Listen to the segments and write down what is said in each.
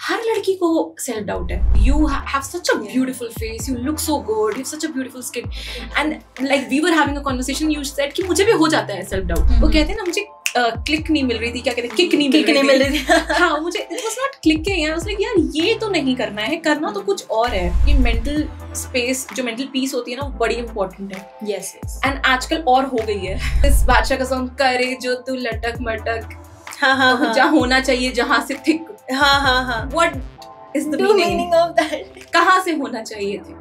हर लड़की को self doubt है. You have such a beautiful face, you look so good, you have such a beautiful skin, and like we were having a conversation, you said कि मुझे भी हो जाता है सेल्फ डाउट. वो कहते हैं ना मुझे क्लिक नहीं मिल रही थी, क्या कहते हैं, किक नहीं मिल रही थी. हाँ, मुझे it was not clicking. I was like यार ये तो नहीं करना है, करना तो कुछ और है. ये मेंटल स्पेस, जो मेंटल पीस होती है ना, वो बड़ी इंपॉर्टेंट है. Yes. एंड आजकल और हो गई है. इस बादशाह का सॉन्ग करे जो तू लटक मटक, जहाँ होना चाहिए, जहाँ से thick. What is the meaning of that? कहाँ से होना चाहिए थिक?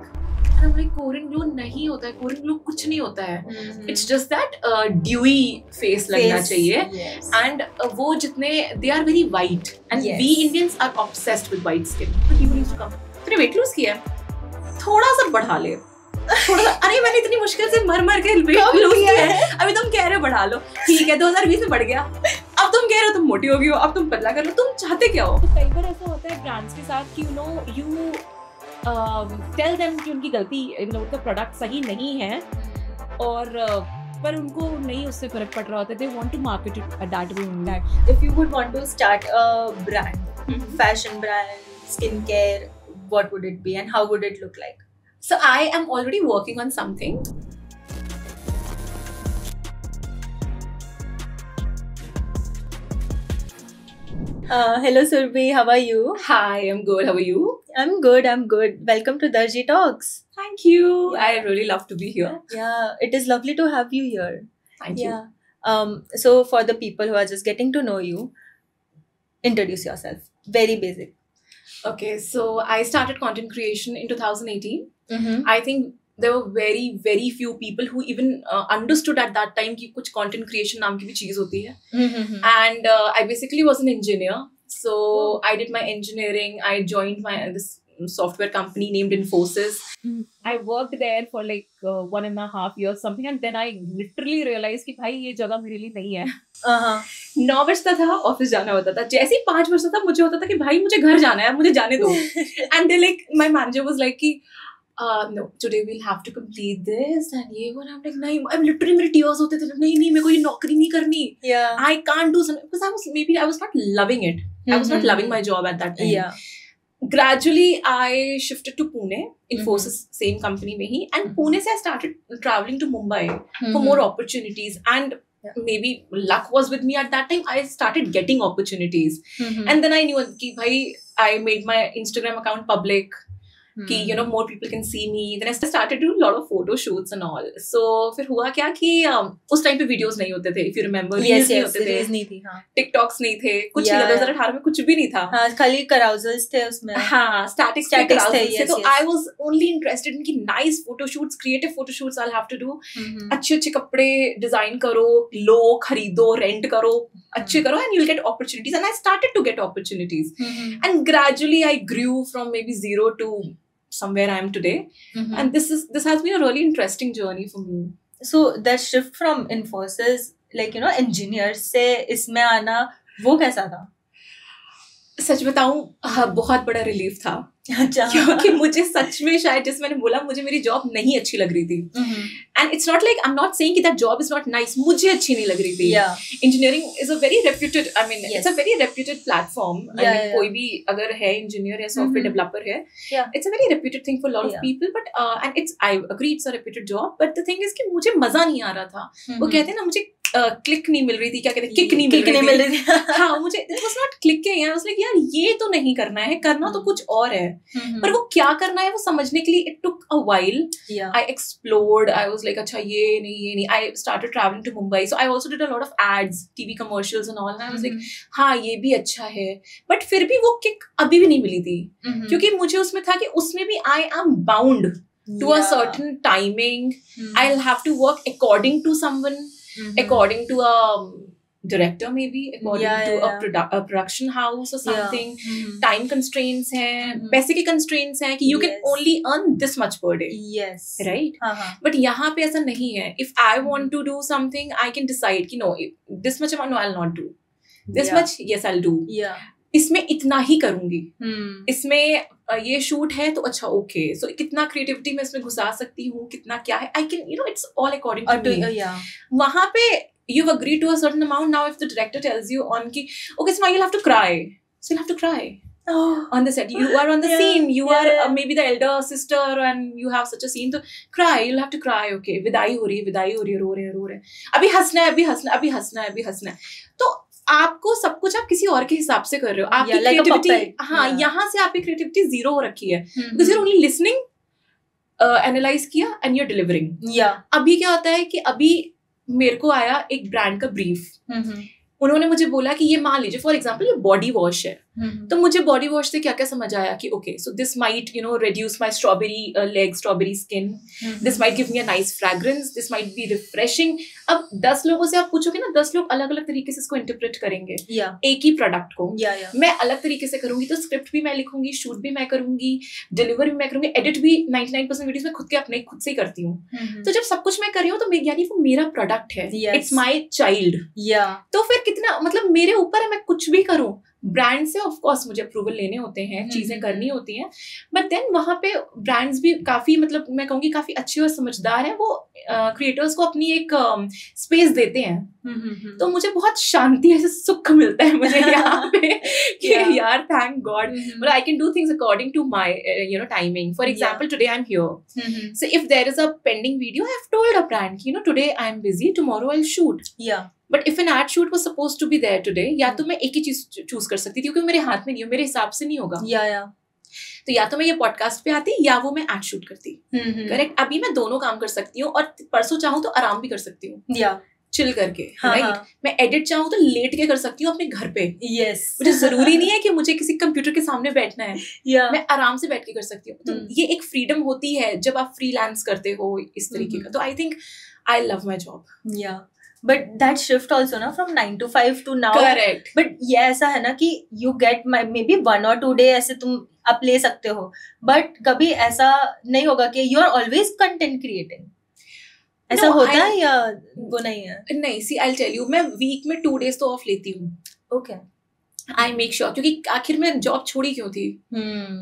हमारे कोरियन ग्लो नहीं होता है, कोरियन ग्लो कुछ नहीं होता है. It's just that dewy face लगना चाहिए. एंड वो जितने they are very white, and we Indians are obsessed with white skin. तूने वेट लूज किया है, थोड़ा सा बढ़ा ले, थोड़ा सा. अरे मैंने इतनी मुश्किल से मर के वेट लूज किया है, अभी तुम कह रहे हो बढ़ा लो. ठीक है, 2020 में बढ़ गया, अब तुम कह रहे हो तुम मोटी हो गई हो, अब तुम पतला कर लो. तुम चाहते क्या हो? कई बार ऐसा होता है ब्रांड्स के साथ कि यू टेल देम कि उनकी गलती, उनका प्रोडक्ट सही नहीं है, और पर उनको नहीं उससे फर्क पड़ रहा होता है. They want to market it that way only. If you would want to start a brand, fashion brand, skincare, what would it be and how would it look like? So I am already working on something. Hello Surbhi, how are you? Hi, I'm good. How are you? I'm good. Welcome to Darji Talks. Thank you. I really love to be here. Yeah, it is lovely to have you here. Thank you. So for the people who are just getting to know you, introduce yourself. Very basic. Okay, so I started content creation in 2018. I think there were very, very few people who even understood at that time कि कुछ content creation नाम की भी चीज़ होती है. And I basically was an engineer. So I did my engineering. I joined this software company named Infosys. I worked there for like 1.5 years something, and then I literally realized कि भाई ये जगह मेरे लिए नहीं है. 9 बजता था, ऑफिस जाना होता था. जैसे ही 5 बजता था, मुझे होता था कि भाई मुझे घर जाना है, मुझे जाने दो. And they like, my manager was like कि no, today we'll have to complete this and ये वो. I'm like नहीं, I'm literally मेरे tears होते थे. नहीं मेरे को ये नौकरी नहीं करनी. I can't do something because I was not loving it. I was not loving my job at that time. Gradually I shifted to Pune, Infosys, same company में ही, and Pune से I started traveling to Mumbai for more opportunities, and maybe luck was with me at that time. I started getting opportunities, and then I knew कि भाई I made my Instagram account public. कि more people can see me. Then I started doing a lot of photo shoots and all. So फिर हुआ क्या कि उस time पे videos नहीं होते थे, if you remember. Yes, नहीं होते थे, नहीं थी. टिकटॉक्स नहीं थे, कुछ नहीं था. 2018 में कुछ भी नहीं था. खाली carousels थे उसमें. हाँ, statics थे. So I was only interested in कि nice photo shoots, creative photo shoots I'll have to do. अच्छे कपड़े डिजाइन करो, लो, खरीदो, रेंट करो, अच्छे करो, and you'll get opportunities. And I started to get opportunities. And gradually I grew from maybe 0 to somewhere I am today. And this has been a really interesting journey for me. So that shift from Infosys, like engineers से इसमें आना, वो कैसा था? सच बताऊं, बहुत बड़ा relief था. क्योंकि मुझे सच में, शायद जैसे मैंने बोला, मुझे मेरी जॉब नहीं अच्छी लग रही थी. And it's not like, I am not saying कि that job is not nice. मुझे अच्छी नहीं लग रही थी. Engineering is a very reputed, I mean it's a very reputed platform. कोई भी अगर है इंजीनियर या सॉफ्टवेयर डेवलपर है, it's a very reputed thing for lot of people. But and it's, I agree, it's a reputed job. But the thing is कि मुझे मजा नहीं आ रहा था. वो कहते हैं ना, मुझे क्लिक नहीं मिल रही थी, क्या कहते हैं, किक नहीं मिल रही थी. हाँ, मुझे it was not clicking. I was like यार ये तो नहीं करना है, करना तो कुछ और है. पर वो क्या करना है वो समझने के लिए it took a while. I explored. I was like अच्छा ये नहीं. I started travelling to Mumbai. So I also did a lot of ads, TV commercials and all. I was like हाँ ये भी अच्छा है. बट फिर भी वो किक अभी भी नहीं मिली थी. क्योंकि मुझे उसमें था कि उसमें भी I am bound to a certain timing. I will have to work according to someone, according to a director, maybe according to a production house or something. Time constraints हैं, पैसे के constraints हैं कि you can only earn this much per day. Yes, right. But यहाँ पे ऐसा नहीं है. If I want to do something, I can decide कि no, this much amount, no, I'll not do. This much, yes, I'll do. इसमें इतना ही करूंगी. इसमें ये शूट है तो अच्छा ओके. सो कितना क्रिएटिविटी मैं इसमें घुसा सकती हूँ, कितना क्या है, I can it's all according to me. वहां पे you've agreed to a certain amount. Now if the director tells you on ki okay so now you'll have to cry, so you'll have to cry. on the set. You are on the scene. You are maybe the elder sister, and you have such a scene. तो cry. You'll have to cry. Okay, विदाई हो रही है, रो रहे हैं. अभी हंसना है. तो आपको सब कुछ आप किसी और के हिसाब से कर रहे हो. आपकी क्रिएटिविटी, हाँ, यहाँ से आपकी क्रिएटिविटी जीरो हो रखी है. Because you're only listening, analyse किया, and you're delivering. अभी क्या होता है कि अभी मेरे को आया एक ब्रांड का ब्रीफ. उन्होंने मुझे बोला कि ये मान लीजिए फॉर एग्जाम्पल ये बॉडी वॉश है. तो मुझे बॉडी वॉश से क्या क्या समझ आया कि okay, so this might reduce my strawberry leg, strawberry skin, this might give me a nice fragrance, this might be refreshing. अब 10 लोगों से आप पूछोगे ना, 10 लोग अलग अलग तरीके से इसको इंटरप्रेट करेंगे. एक ही प्रोडक्ट को मैं अलग तरीके से करूंगी. तो स्क्रिप्ट भी मैं लिखूंगी, शूट भी मैं करूंगी, डिलीवर भी मैं करूंगी, एडिट भी 99% वीडियोस में खुद से ही करती हूँ. तो जब सब कुछ मैं कर रही हूँ तो यानी वो मेरा प्रोडक्ट है. It's my child. तो फिर कितना मतलब मेरे ऊपर है, मैं कुछ भी करूँ. ब्रांड से ऑफ कोर्स मुझे अप्रूवल लेने होते हैं, चीजें करनी होती हैं, बट देन वहां पे ब्रांड्स भी काफी मतलब मैं कहूंगी काफी अच्छे और समझदार हैं. वो क्रिएटर्स को अपनी एक स्पेस देते हैं. तो मुझे बहुत शांति ऐसे सुख मिलता है मुझे यहाँ पे कि यार thank God, but I can do things according to my timing. For example today I am here, so if there is a pending video, I have told a brand today I am busy, tomorrow I will shoot. But if an ad shoot was supposed to be there today, या तो मैं एक ही चीज choose कर सकती थी क्योंकि मेरे हाथ में नहीं हो, मेरे हिसाब से नहीं होगा. तो या तो मैं ये पॉडकास्ट पे आती या वो मैं एड शूट करती. करेक्ट. अभी मैं दोनों काम कर सकती हूँ और परसों चाहूँ तो आराम भी कर सकती हूँ, चिल करके. राइट. मैं एडिट चाहूँ तो लेट के कर सकती हूँ अपने घर पे. मुझे जरूरी नहीं है कि मुझे किसी कंप्यूटर के सामने बैठना है. मैं आराम से बैठ के कर सकती हूँ. तो ये एक फ्रीडम होती है जब आप फ्रीलांस करते हो इस तरीके का. तो I think I love my job. But that shift also ना from 9 to 5 to now. Correct. But ये ऐसा है ना कि you get maybe 1 or 2 day ऐसे तुम आप ले सकते हो, but कभी ऐसा नहीं होगा कि you are always content creating. ऐसा होता है या वो नहीं है? नहीं, see I'll tell you, मैं week में 2 days तो ऑफ लेती हूँ. Okay. I make sure, क्योंकि आखिर में जॉब छोड़ी क्यों थी?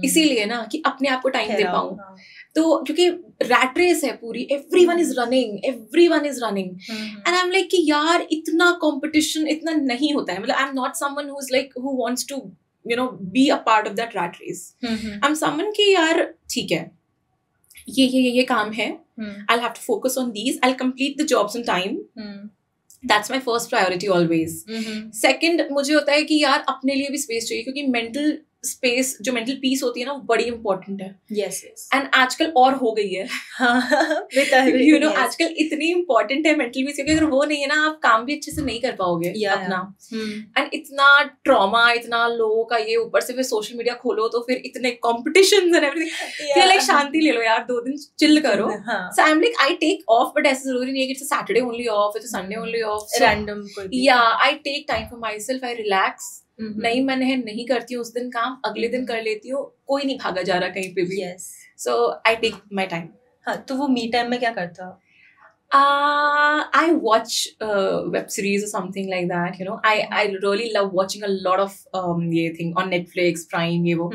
इसीलिए ना कि अपने आप को टाइम दे पाऊँ. तो क्योंकि रैट रेस है पूरी, everyone is running and I am like कि यार इतना कंपटीशन इतना नहीं होता है. मतलब I am not someone who is like who wants to be a part of that rat race. I am someone कि यार ठीक है, ये काम है, I will have to focus on these, I will complete the jobs in time. That's my first priority always. Second, मुझे होता है कि यार अपने लिए भी स्पेस चाहिए, क्योंकि मेंटल स्पेस, जो मेंटल पीस होती है ना, वो बड़ी इंपॉर्टेंट है. yes. एंड आजकल और हो गई है. आजकल इतनी इंपॉर्टेंट है मेंटल पीस, क्योंकि अगर वो नहीं है ना, आप काम भी अच्छे से नहीं कर पाओगे अपना. एंड इतना ट्रॉमा, इतना लोगों का ये, ऊपर से फिर सोशल मीडिया खोलो तो फिर इतने कॉम्पिटिशंस एंड एवरीथिंग. लाइक शांति ले लो यार, 2 दिन चिल करो. So I am like I take off, but ऐसा जरूरी नहीं है कि it's Saturday only off, it's Sunday only off. Random I take time for myself, I relax. नहीं मन है, नहीं करती हूँ उस दिन काम, अगले दिन कर लेती हूँ. कोई नहीं भागा जा रहा कहीं पे भी. सो आई टेक माई टाइम. हाँ, तो वो मी टाइम में क्या करता हो? I watch web series or something like that. I really love watching a lot of ये thing on Netflix, Prime, ये वो.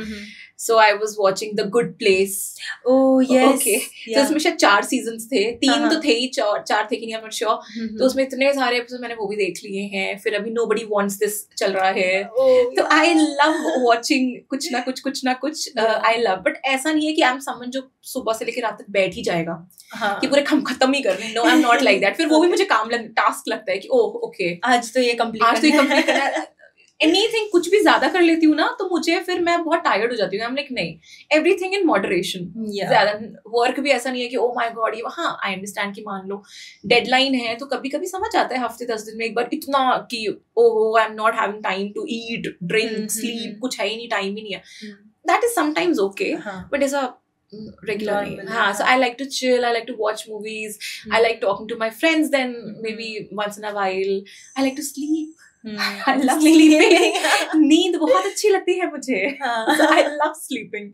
So I was watching The Good Place. Oh yes. Okay. तो उसमें शायद 4 सीजन्स थे, 3 तो थे ही, 4 थे कि नहीं, I'm not sure. तो उसमें इतने सारे एपिसोड मैंने वो भी देख लिए हैं. फिर अभी Nobody Wants This चल रहा है. तो I love watching कुछ ना कुछ. I love, but ऐसा नहीं है कि I'm someone जो सुबह से लेकर रात तक बैठ ही जाएगा कि पूरे काम खत्म ही कर लें. No, I'm not like that. फिर वो भी मुझे टास्क लगता है कि ओह ओके, आज तो ये कंप्लीट करना है. एनीथिंग कुछ भी ज्यादा कर लेती हूँ ना, तो मुझे फिर मैं बहुत टायर्ड हो जाती हूँ. आई एम लाइक नहीं, एवरीथिंग इन मॉडरेशन. ज्यादा वर्क भी ऐसा नहीं है कि ओ माय गॉड ये. हाँ, आई अंडरस्टैंड कि मान लो डेडलाइन है तो कभी कभी समझ आता है हफ्ते 10 दिन में एक बार इतना कि ओहो I am not having time to eat, drink, sleep, कुछ है ही नहीं, टाइम ही नहीं है. That is sometimes okay, but is a regular. So I like to chill, I like to watch movies, I like talking to my friends, then maybe once in a while I like to sleep. I love sleeping. नींद बहुत अच्छी लगती है मुझे. So I love sleeping.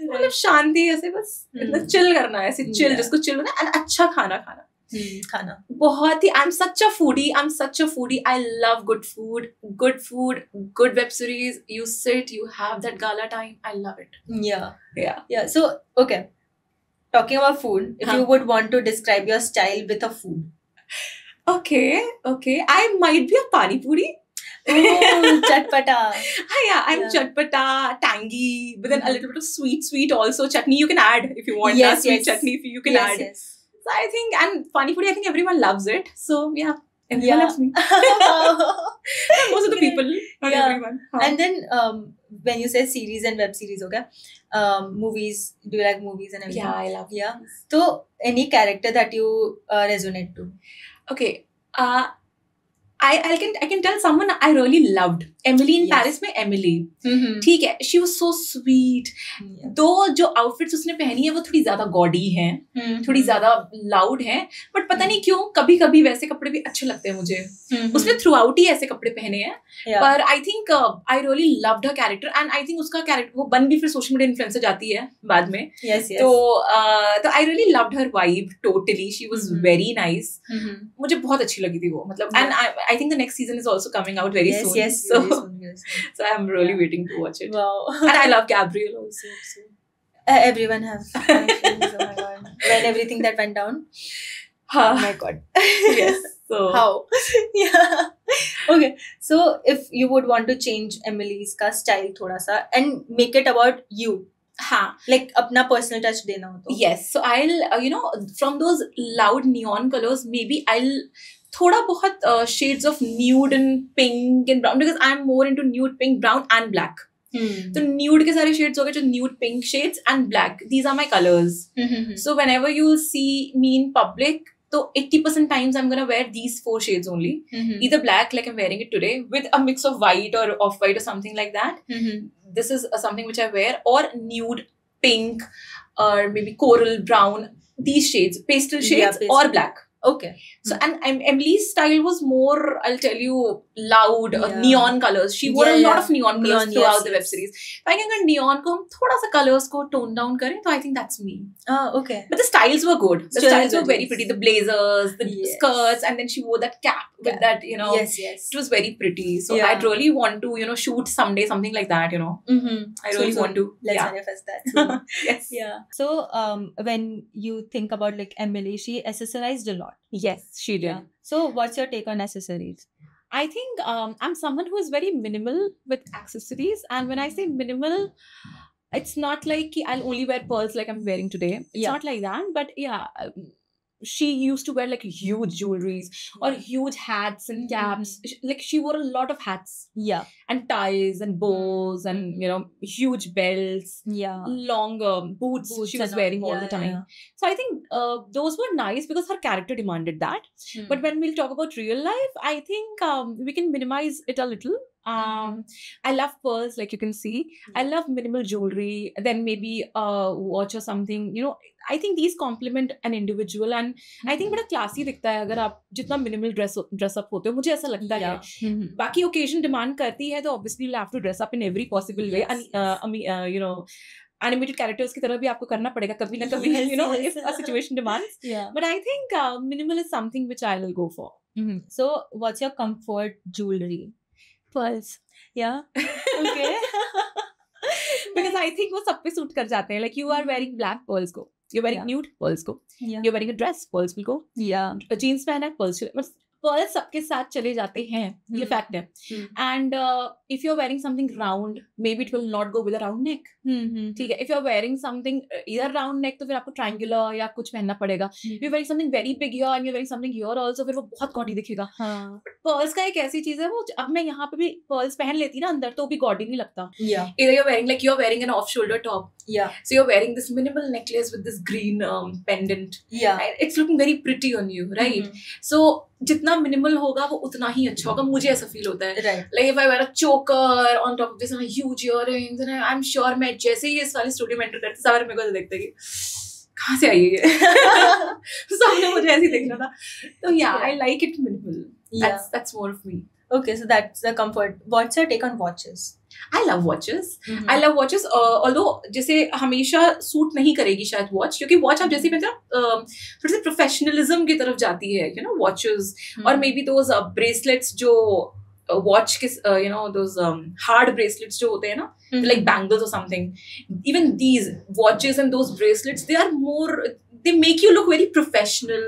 मतलब शांति ऐसे बस chill करना है, ऐसे चिल जिसको चिल होना है. अच्छा खाना बहुत ही. I'm such a foodie. I love good food, good web series. You sit, you have that gala time. I love it. Yeah. So okay, talking about food, if you would want to describe your style with a food. Okay. I might be a pani puri. Chatpata. Yeah, I'm chatpata, tangy, but then a little bit of sweet also. Chutney you can add if you want. Yes, sweet yes. chutney if you can add. Yes. So I think, and Pani Puri, I think everyone loves it. So yeah, everyone loves me. Most of the people, not everyone. And then when you say series and web series, okay, movies, do you like movies and everything? Yeah, I love. Yeah. So any character that you resonate to? Okay. I can tell someone I really loved. Emily in Yes. Paris में Emily. Mm-hmm. ठीक है, she was so sweet. दो जो outfits उसने पहनी है वो थोड़ी ज्यादा gaudy हैं, थोड़ी ज्यादा loud हैं, but पता नहीं क्यों कभी कभी वैसे कपड़े भी अच्छे लगते हैं मुझे. उसने throughout ही ऐसे कपड़े पहने हैं, पर I think I really loved her character and I think उसका character वो बन भी फिर social media influencer जाती है बाद में. Yes. तो I really loved her vibe totally. She was very nice. मुझे बहुत अच्छी लगी थी वो, मतलब, and I think the next season is also coming out very soon. Yes. So I'm really waiting to watch it. Wow. And I love Gabriel also. So. Everyone has my feelings. Oh my god. When everything that went down. Oh my god. Yes. So how? Yeah. Okay. So if you would want to change Emily's का style थोड़ा सा and make it about you. हाँ. Like अपना personal touch देना हो तो. Yes. So I'll from those loud neon colors, maybe I'll थोड़ा बहुत shades of nude and pink and brown, because I'm more into nude, pink, brown and black. तो nude के सारे shades हो गए, जो nude pink shades and black. These are my colors. So whenever you see me in public, so 80% times I'm gonna wear these 4 shades only. Either black, like I'm wearing it today, with a mix of white or off-white or something like that. This is something which I wear, or nude, pink, or maybe coral, brown. These shades, pastel shades, or black. Okay. So and Emily's style was more, I'll tell you, loud, neon colors. She wore a lot of neon colors throughout the web series. I think अगर neon को हम थोड़ा सा colors को tone down करें, तो I think that's me. Oh, okay. But the styles were good. The styles were very pretty. The blazers, the skirts, and then she wore that cap with that, Yes. It was very pretty. So I'd really want to, shoot someday something like that, I really want to. Let's manifest that. Yes. Yeah. So when you think about like Emily, she accessorized a lot. Yes, she did. Yeah. So what's your take on accessories? I think I'm someone who is very minimal with accessories, and when I say minimal, it's not like I'll only wear pearls like I'm wearing today. It's not like that, but she used to wear like huge jewelries or huge hats and caps. Like she wore a lot of hats, and ties and bows and huge belts, long boots she was wearing all the time. So I think those were nice because her character demanded that. But when we'll talk about real life, I think we can minimize it a little. I love pearls, like you can see. I love minimal jewelry, then maybe a watch or something. I think these complement an individual, and I think बड़ा classy दिखता है अगर आप जितना minimal dress up होते हो, मुझे ऐसा लगता है. बाकी occasion demand करती है तो obviously you'll have to dress up in every possible way. And animated characters की तरह भी आपको करना पड़ेगा कभी ना कभी, if a situation demands. But I think minimal is something which I will go for. So what's your comfort jewelry? Pearls. Yeah. Okay. Because I think वो सब पे सूट कर जाते हैं. Like you are wearing black, pearls को. You're wearing nude, pearls को. You're wearing a dress, pearls will go. Jeans पहना है, pearls चले. Pearls सबके साथ चले जाते हैं, ये fact है. And if you're wearing something round, maybe it will not go with a round neck. ठीक है. If you're wearing something either round neck, तो फिर आपको triangular या कुछ पहनना पड़ेगा. If you're wearing something very big here and you're wearing something here also, फिर वो बहुत gaudy दिखेगा. Pearls का एक ऐसी चीज है, वो अब मैं यहाँ पे भी pearls पहन लेती ना अंदर, तो भी gaudy नहीं लगता. Either you're wearing an off-shoulder top. So you're wearing this minimal necklace with this green pendant. It's looking very pretty on you, right? So जितना minimal होगा वो उतना ही अच्छा होगा, मुझे ऐसा feel होता है. Like if I wear a choker on top of this and a huge earrings, and I'm sure मैं जैसे ही इस वाली स्टूडियो में एंटर करती सारे मेरे को देखते कि कहाँ से आई है सबने मुझे ऐसे ही देखना था. तो I like it minimal. That's more of me. Okay, so that's the comfort. What's your take on watches? I love watches. I love watches. Although जैसे हमेशा सूट नहीं करेगी शायद watch, क्योंकि watch आप जैसे पहनते हो थोड़ी सी professionalism की तरफ जाती है, watches, or maybe those bracelets जो watch के those hard bracelets जो होते हैं ना, like bangles or something. Even these watches and those bracelets, they are more, they make you look very professional,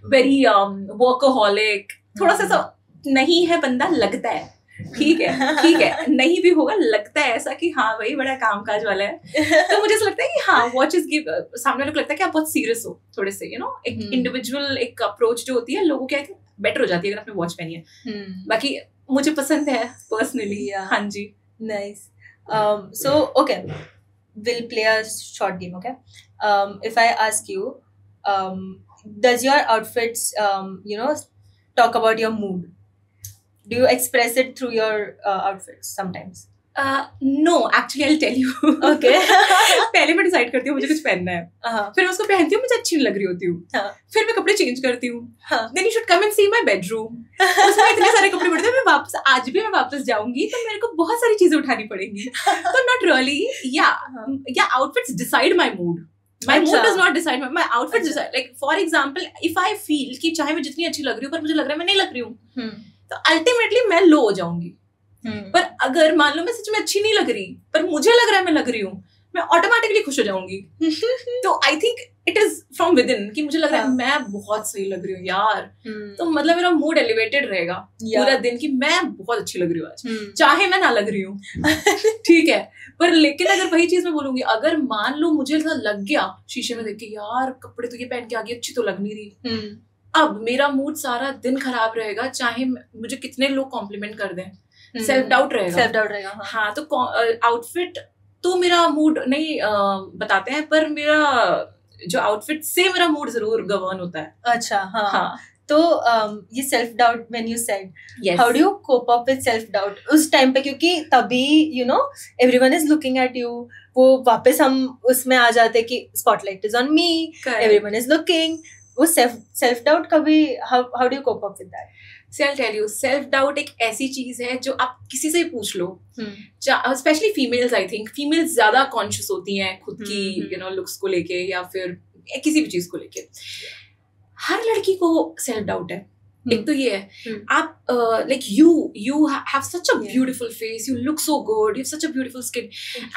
very workaholic. थोड़ा सा नहीं है बंदा लगता है. ठीक है नहीं भी होगा, लगता है ऐसा कि हाँ भाई बड़ा कामकाज वाला है, तो मुझे ऐसा लगता है कि हाँ वॉचेस गिव, सामने वाले को लगता है कि आप बहुत सीरियस हो थोड़े से, यू नो, एक इंडिविजुअल एक अप्रोच जो होती है लोगों की बेटर हो जाती है अगर आपने वॉच पहनी है। बाकी मुझे पसंद है पर्सनली। हाँ जी, nice. So okay, we'll play a short game. Okay, if I ask you, does your outfits talk about your mood? Do you express it through your outfits sometimes? No, actually I'll tell you. Okay. पहले मैं decide करती हूँ मुझे कुछ पहनना है, फिर मैं उसको पहनती हूँ, मुझे अच्छी नहीं लग रही होती हूँ, फिर मैं कपड़े चेंज करती हूँ, then you should come and see my bedroom. उसमें इतने सारे कपड़े पड़ते हैं, मैं वापस आज भी मैं वापस जाऊंगी तो मेरे को बहुत सारी चीजें उठानी पड़ेंगी, तो not really, yeah, outfits decide my mood. My mood does not decide my outfits decide. Like for example, if I feel कि चाहे मैं जितनी अच्छी लग रही हूँ पर मुझे लग रहा है मैं नहीं लग रही हूँ, तो अल्टीमेटली मैं लो हो जाऊंगी। पर अगर मान लो मैं सच में अच्छी नहीं लग रही पर मुझे लग रहा है मैं लग रही हूँ, मैं ऑटोमेटिकली खुश हो जाऊंगी। तो I think it is from with in कि मुझे लग रहा है मैं बहुत सही लग रही हूँ यार, तो मतलब मेरा मूड एलिवेटेड रहेगा पूरा दिन कि मैं बहुत अच्छी लग रही हूँ आज, चाहे मैं ना लग रही हूँ। ठीक है, पर लेकिन अगर वही चीज मैं बोलूंगी, अगर मान लो मुझे ऐसा लग गया शीशे में देख के यार कपड़े तो ये पहन के आ गई, अच्छी तो लग नहीं रही, अब मेरा मूड सारा दिन खराब रहेगा, चाहे मुझे कितने लोग कॉम्प्लीमेंट कर दें, सेल्फ डाउट रहेगा। हाँ, तो आउटफिट तो मेरा मूड नहीं बताते हैं, पर मेरा जो आउटफिट से मेरा मूड जरूर गवर्न होता है। अच्छा, हाँ। तो ये self doubt when you said, how do you cope up with self doubt उस टाइम पे, क्योंकि तभी you know everyone is looking at you, वो वापस हम उसमें आ जाते कि spotlight is on me, everyone is looking, वो सेल्फ डाउट कभी how do you cope up with that? I'll tell you, self doubt एक ऐसी चीज है जो आप किसी से पूछ लो, specially females, I think females ज्यादा कॉन्शियस होती हैं खुद की यू नो लुक्स को लेके या फिर किसी भी चीज को लेके। हर लड़की को सेल्फ डाउट है। एक तो ये है, आप like you have such a beautiful face, you look so good, you have such a beautiful skin,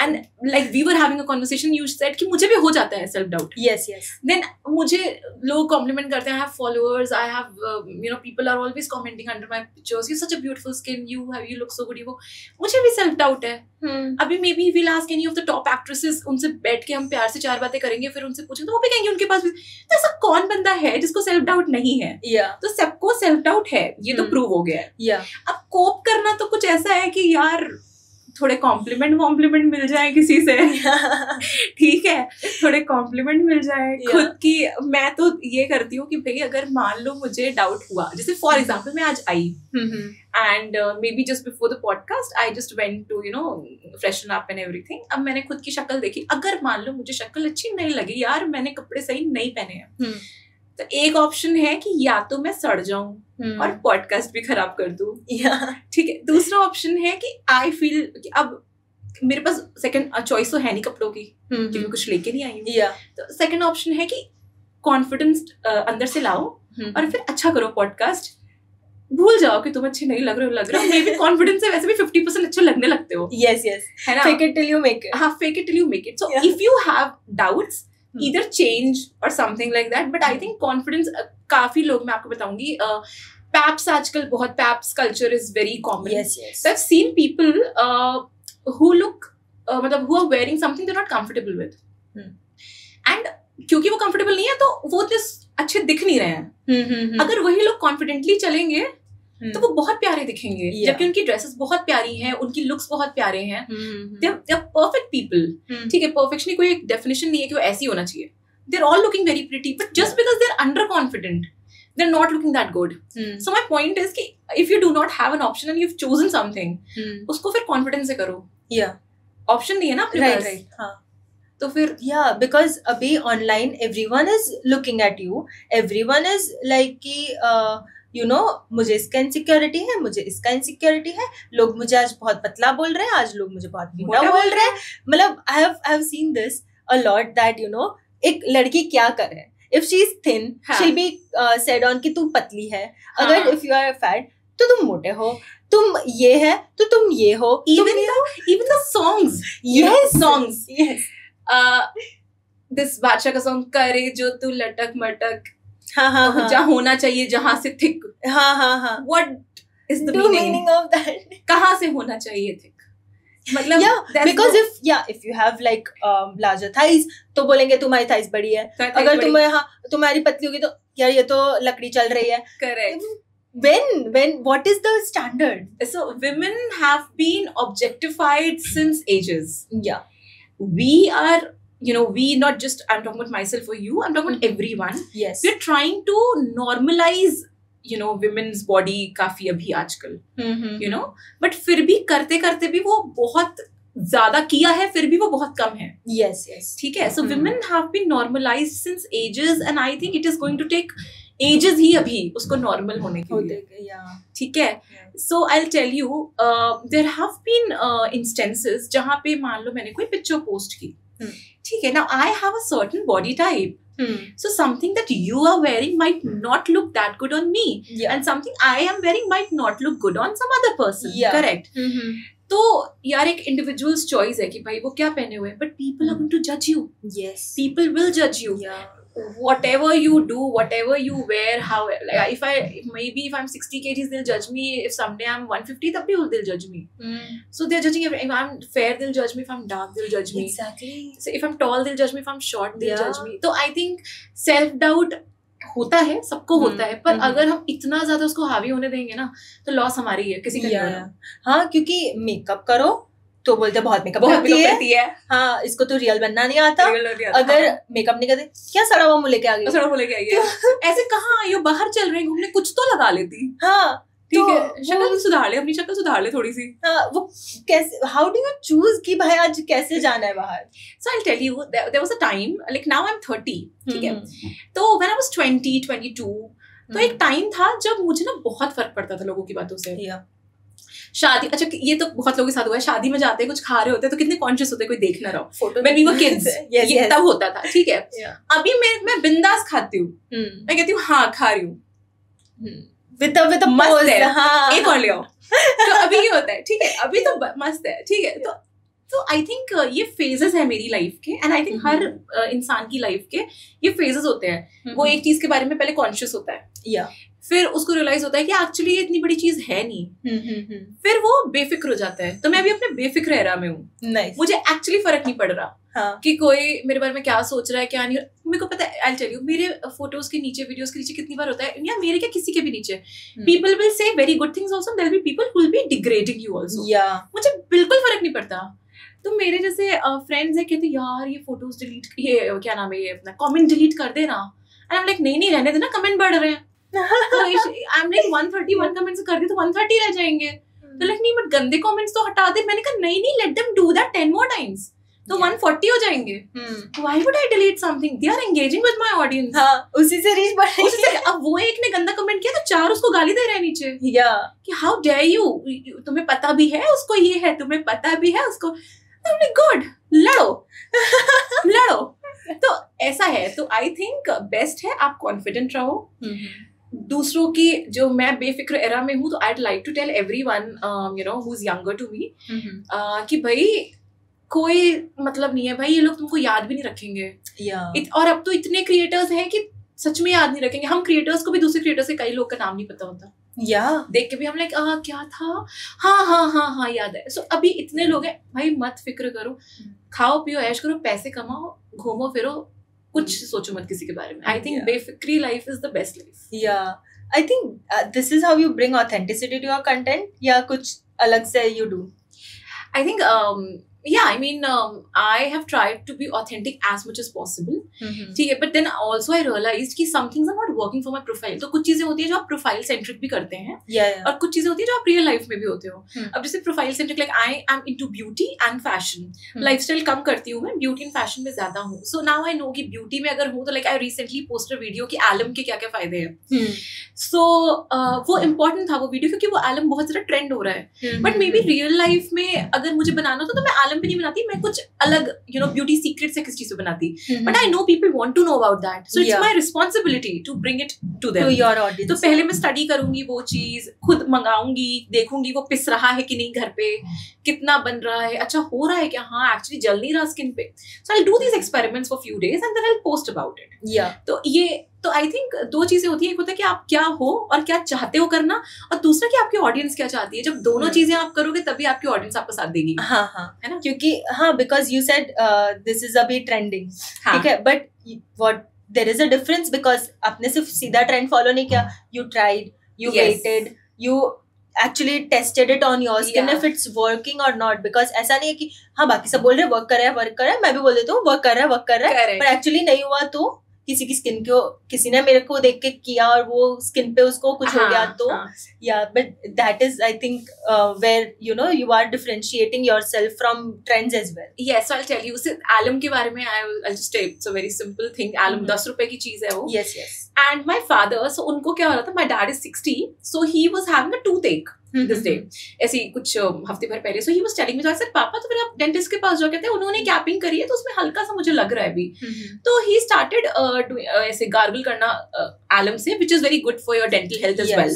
and like we were having a conversation, you said कि मुझे भी हो जाता है self doubt. Yes. Then मुझे लोग compliment करते हैं, I have followers, I have people are always commenting under my pictures, you have such a beautiful skin, you look so good, मुझे भी self doubt है। अभी maybe we'll ask any of the top actresses, उनसे बैठ के हम प्यार से 4 बातें करेंगे, फिर उनसे पूछेंगे तो वो भी कहेंगे उनके पास भी। तो ऐसा कौन बंदा है जिसको सेल्फ डाउट नहीं है? तो सबको सेल्फ डाउट है, ये तो प्रूव हो गया है। अब कोप करना तो कुछ ऐसा है कि यार थोड़े कॉम्प्लीमेंट मिल जाए किसी से, ठीक है, थोड़े कॉम्प्लीमेंट मिल जाए खुद की। मैं तो ये करती हूँ कि भाई अगर मान लो मुझे डाउट हुआ, जैसे फॉर एग्जाम्पल मैं आज I and maybe just before the podcast I just went to freshen up and everything. अब मैंने खुद की शक्ल देखी, अगर मान लो मुझे शक्ल अच्छी नहीं लगी, यार मैंने कपड़े सही नहीं पहने हैं, तो एक ऑप्शन है कि या तो मैं सड़ जाऊं और पॉडकास्ट भी खराब कर दूं, ठीक है। दूसरा ऑप्शन है कि आई फील कि अब मेरे पास सेकंड चॉइस तो है नहीं कपड़ों की, क्योंकि मैं कुछ लेके नहीं आई हूँ। तो सेकंड ऑप्शन है कि कॉन्फिडेंस अंदर से लाओ और फिर अच्छा करो पॉडकास्ट, भूल जाओ कि तुम अच्छे नहीं लग रहे हो। मे बी कॉन्फिडेंस से वैसे भी 50% अच्छे लगने लगते हो। यस है ना, fake it till you make it. हाँ, fake it till you make it. So if you have doubts, either change or something like that, but I think confidence काफी लोग, मैं आपको बताऊंगी, paps आजकल बहुत, paps culture is very common. Yes. So I've seen people who look मतलब who are wearing something they're not comfortable with, and क्योंकि वो comfortable नहीं है तो वो इतने अच्छे दिख नहीं रहे हैं। अगर वही लोग confidently चलेंगे तो वो बहुत प्यारे दिखेंगे, जबकि उनकी ड्रेसेस बहुत प्यारी हैं, उनकी लुक्स बहुत प्यारे हैं। दे आर परफेक्ट पीपल, ठीक है। परफेक्शन की कोई एक डेफिनेशन नहीं है कि वो ऐसी होना चाहिए। They are all looking very pretty, but just because they are under confident, they are not looking that good. So my point is कि if you do not have an option and you have chosen something, उसको फिर confidence से करो। Option नहीं है ना आपके पास, तो फिर बिकॉज अभी online everyone is looking at you, everyone is like कि मुझे इसका इनसिक्योरिटी है, मुझे इसका इनसिक्योरिटी है, लोग मुझे आज बहुत पतला बोल रहे हैं, आज लोग मुझे बहुत मोटा बोल रहे हैं। मतलब आई have seen this a lot that एक लड़की क्या करे, if she is thin she be said on कि तुम पतली है, अगर इफ यू आर फैट तो तुम मोटे हो, तुम ये है तो तुम ये हो। even the songs, songs, this बादशाह का सॉन्ग, करे जो तू लटक मटक, जहाँ होना चाहिए जहाँ से thick, what is the meaning of that. कहाँ से होना चाहिए थिक? मतलब because if you have like larger thighs तो बोलेंगे तुम्हारी thighs बड़ी है, अगर तुम्हारी पतली होगी तो यार ये तो लकड़ी चल रही है. Correct. When what is the standard? So women have been objectified since ages. Yeah. We are, we not just, I'm talking about myself or you, I'm talking about everyone. Yes. We're trying to normalize women's body काफी अभी आजकल, but फिर भी करते करते भी वो बहुत ज्यादा किया है, फिर भी वो बहुत कम है. Yes. ठीक है. So women have been normalized since ages and I think it is going to take ages ही अभी उसको normal होने के लिए. ठीक है. So I'll tell you, there have been instances जहाँ पे मान लो मैंने कोई picture post की. ठीक है. Now I have a certain body type. So something that you are wearing might not look that good on me, and something I am wearing might not look good on some other person. Correct. तो यार एक individual's choice है कि भाई वो क्या पहने हुए हैं, but people are going to judge you. Yes. People will judge you. Whatever you do, whatever you wear, how like if I'm 60 kgs, they'll judge me. If someday I'm 150, तब भी they'll judge me. So they're judging everything. If I'm fair, they'll judge me. If I'm dark, they'll judge me. Exactly. So if I'm tall, they'll judge me. If I'm short, they'll judge me. तो I think self doubt होता है, सबको होता है, पर अगर हम इतना ज्यादा उसको हावी होने देंगे ना तो लॉस हमारी है, किसी का नहीं होना. हाँ, क्योंकि मेकअप करो तो बोलते बहुत मेकअप करती है. हाँ, इसको तो रियल बनना नहीं आता. अगर मेकअप नहीं करते क्या सड़ा हुआ मुंह लेके आ गई. ऐसे कहाँ आई हो, बाहर चल रहे घूमने, कुछ तो लगा लेती. हाँ, ठीक है, शक्ल सुधार ले, अपनी शक्ल सुधार ले थोड़ी सी. हाँ, वो कैसे, हाउ डू यू चूज कि भाई आज कैसे जाना है बाहर? So I'll tell you, there was a time, like now I'm 30, ठीक है. तो when I was 20, 22, तो एक टाइम था जब मुझे ना बहुत फर्क पड़ता था लोगों की बातों से. शादी, अच्छा ये तो बहुत लोगों के साथ हुआ है, शादी में जाते हैं कुछ खा रहे होते हैं तो कितने कॉन्शियस होते हैं कोई देख ना रहो. When we were kids, ये तब होता था. ठीक है. अभी मैं बिंदास खाती हूँ, मैं कहती हूँ हाँ खा रही हूँ, with a मस्त है. हाँ. एक और ले आओ. तो अभी ये होता है. ठीक है, अभी तो मस्त है. ठीक है. तो आई थिंक ये फेजेस है मेरी लाइफ के, एंड आई थिंक हर इंसान की लाइफ के ये फेजेस होते हैं. वो एक चीज के बारे में पहले कॉन्शियस होता है, फिर उसको रियलाइज होता है कि एक्चुअली ये इतनी बड़ी चीज है नहीं, फिर वो बेफिक्र हो जाता है. तो मैं भी अपने बेफिक्र एरा में हूँ. मुझे एक्चुअली फर्क नहीं पड़ रहा कि कोई मेरे बारे में क्या सोच रहा है क्या नहीं. मेरे को पता है, आई टेल यू, मेरे फोटोज के नीचे, वीडियोस के नीचे कितनी बार होता है, या मेरे क्या किसी के भी नीचे, people will say very good things also, there will be people who will be degrading you also. मुझे बिल्कुल फर्क नहीं पड़ता. तो मेरे जैसे फ्रेंड्स है कहते यार ये फोटोज डिलीट, ये क्या नाम है, ये अपना कमेंट डिलीट कर देना. एंड आई एम लाइक नहीं रहने देना, कमेंट बढ़ रहे हैं. आई एम लाइक 131 कमेंट्स कर दी तो 130 रह जाएंगे. तो लाइक नहीं, बट गंदे कमेंट्स तो हटा दे. मैंने कहा नहीं, let them do that 10 more times, तो 140 हो जाएंगे. Why would I delete something? They are engaging with my audience. हां, उसी से रीच बढ़ेगी. उसी से. अब वो एक ने गंदा कमेंट किया तो 4 उसको गाली दे रहे हैं नीचे कि हाउ डेयर यू, तुम्हें पता भी है उसको ये है, तुम्हें पता भी है उसको. गुड, लड़ो. तो ऐसा है. तो आई थिंक बेस्ट है आप कॉन्फिडेंट रहो. दूसरों की, जो मैं बेफिक्र एरा में हूँ, तो I like to tell everyone who is younger to me कि भाई कोई मतलब नहीं है भाई, ये लोग तुमको याद भी नहीं रखेंगे. और अब तो इतने क्रिएटर्स हैं कि सच में याद नहीं रखेंगे. हम क्रिएटर्स को भी दूसरे क्रिएटर्स के कई लोग का नाम नहीं पता होता. देख के भी हम लाइक क्या था, हाँ याद है. सो अभी इतने लोग हैं भाई, मत फिक्र करो, खाओ पियो ऐश करो, पैसे कमाओ, घूमो फिरो, कुछ सोचो मत किसी के बारे में. आई थिंक बेफिक्री life is the best life. I think this is how you bring authenticity to your content, या कुछ अलग से you do? I think yeah, I mean, I have tried to be authentic as much as possible. ठीक है, but then also I realized कि some things are not working for my profile. तो कुछ चीजें होती है जो आप प्रोफाइल सेंट्रिक भी करते हैं, और कुछ चीजें होती है जो आप रियल लाइफ में भी होते हो. अब जैसे profile centric, like I am into beauty and fashion, lifestyle कम करती हूँ मैं, ब्यूटी एंड फैशन में ज्यादा हूँ. सो नाउ आई नो कि ब्यूटी में अगर हूँ तो like I recently post a video कि एलम के क्या क्या फायदे हैं. सो वो इम्पोर्टेंट था वो वीडियो, क्योंकि वो एलम बहुत ज्यादा ट्रेंड हो रहा है. But may be real life में अगर मुझे बनाना होता तो मैं एलम पे नहीं बनाती, मैं कुछ अलग ब्यूटी सीक्रेट्स है किस चीज पे बनाती. But I know people want to know about that, so it's my responsibility to bring it to them, to your audience. तो पहले मैं स्टडी करूंगी वो चीज, खुद मंगाऊंगी, देखूंगी वो पिस रहा है कि नहीं, घर पे कितना बन रहा है, अच्छा हो रहा है क्या, हाँ एक्चुअली जल नहीं रहा स्किन पे. So I will do these experiments for few days and then I will post about it. तो ये तो आई थिंक दो चीजें होती है, एक होता है कि आप क्या हो और क्या चाहते हो करना, और दूसरा कि आपकी ऑडियंस क्या चाहती है. जब दोनों चीजें आप करोगे तभी आपकी ऑडियंस आपका साथ देगी. हाँ हाँ है ना, क्योंकि हाँ because you said this is अभी ट्रेंडिंग, ठीक है, but what there is a difference because आपने सिर्फ सीधा ट्रेंड फॉलो नहीं किया, you tried, you waited, you actually tested it on your skin if it's working or not, because ऐसा नहीं है कि हाँ बाकी सब बोल रहे हैं वर्क कर रहा है मैं भी बोल देता हूँ वर्क कर रहा है पर एक्चुअली नहीं हुआ तो किसी की स्किन को किसी ने मेरे को देख के किया और वो स्किन पे उसको कुछ हो गया तो या but that is I think where you know you are differentiating yourself from trends as well. Yes, so I'll tell you. So alum के बारे में I'll just say it's a very simple thing. Alum 10 रुपए की चीज है वो. Yes, yes. And my father, so उनको क्या हो रहा था, my dad is 60, so he was having a toothache this day. ऐसे कुछ हफ्ते भर पहले. So he was telling me, so I said पापा तो फिर आप डेंटिस्ट के पास जाओ, कहते हैं उन्होंने कैपिंग करी है तो उसमें हल्का सा मुझे लग रहा है अभी. तो he started ऐसे गार्गल करना alum से, which is very good for your dental health as well.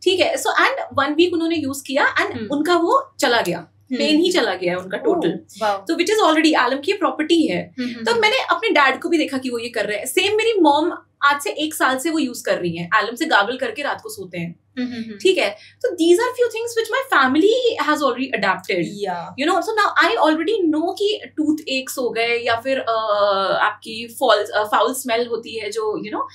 ठीक है. So and 1 week उन्होंने यूज किया and उनका वो चला गया, पेन ही चला गया उनका टोटल. तो विच इज ऑलरेडी आलम की प्रॉपर्टी है. तो मैंने अपने डैड को भी देखा कि वो ये कर रहे हैं. सेम मेरी मॉम आज से 1 साल से वो यूज कर रही हैं, आलम से गागल करके रात को सोते हैं. ठीक है. तो these are few things which my family has already adapted, you know. So now I already know कि टूथ एक्स हो गए या फिर आपकी फाउल स्मेल होती है जो यू नो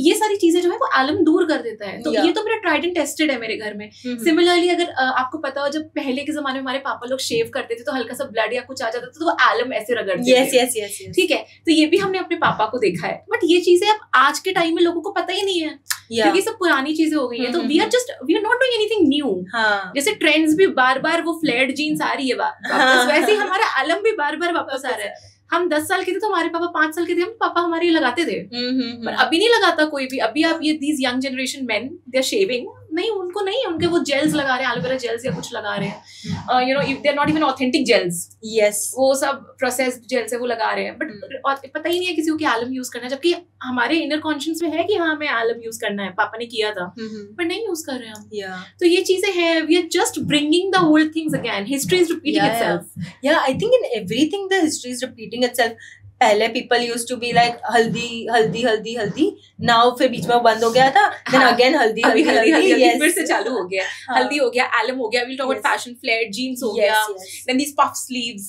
ये सारी चीजें जो है वो आलम दूर कर देता है. तो ये तो मेरा ट्राइड एंड टेस्टेड है मेरे घर में. सिमिलरली अगर आपको पता हो, जब पहले के जमाने में हमारे पापा लोग शेव करते थे तो हल्का सा ब्लड या कुछ आ जाता था तो वो आलम ऐसे रगड़ते थे. ठीक है. तो ये भी हमने अपने पापा को देखा है. बट ये चीजें अब आज के टाइम में लोगों को पता ही नहीं है क्योंकि सब पुरानी चीजें हो गई है. तो we are not doing anything new. जैसे ट्रेंड्स भी बार बार वो फ्लेयर्ड जीन्स आ रही है वापस, वैसे ही हमारा आलम भी बार बार वापस आ रहा है. हम 10 साल के थे तो हमारे पापा 5 साल के थे, हम पापा हमारे लगाते थे. पर अभी नहीं लगाता कोई भी. अभी आप ये these young generation men they are shaving, नहीं उनको नहीं, उनके वो जेल्स लगा रहे हैं, एलोवेरा जेल्स या कुछ लगा रहे हैं. You know they are not even authentic gels. Yes, वो सब प्रोसेस्ड जेल्स है वो लगा रहे हैं. बट पता ही नहीं है किसी को कि आलम यूज करना है, जबकि हमारे इनर कॉन्शियस में है कि हाँ हमें आलम यूज करना है, पापा ने किया था पर नहीं यूज कर रहे हैं हम. तो ये चीजें हैं, we are just bringing the old things again. History is repeating itself. या I think in everything the history is repeating itself. पहले people used to be like haldi haldi haldi हल्दी, नाउ फिर बीच में बंद हो गया था, देन अगेन हल्दी हल्दी हल्दी फिर से चालू हो गया. हल्दी हो गया, आलम हो गया, we'll talk about fashion flared jeans हो गया, then these puff sleeves.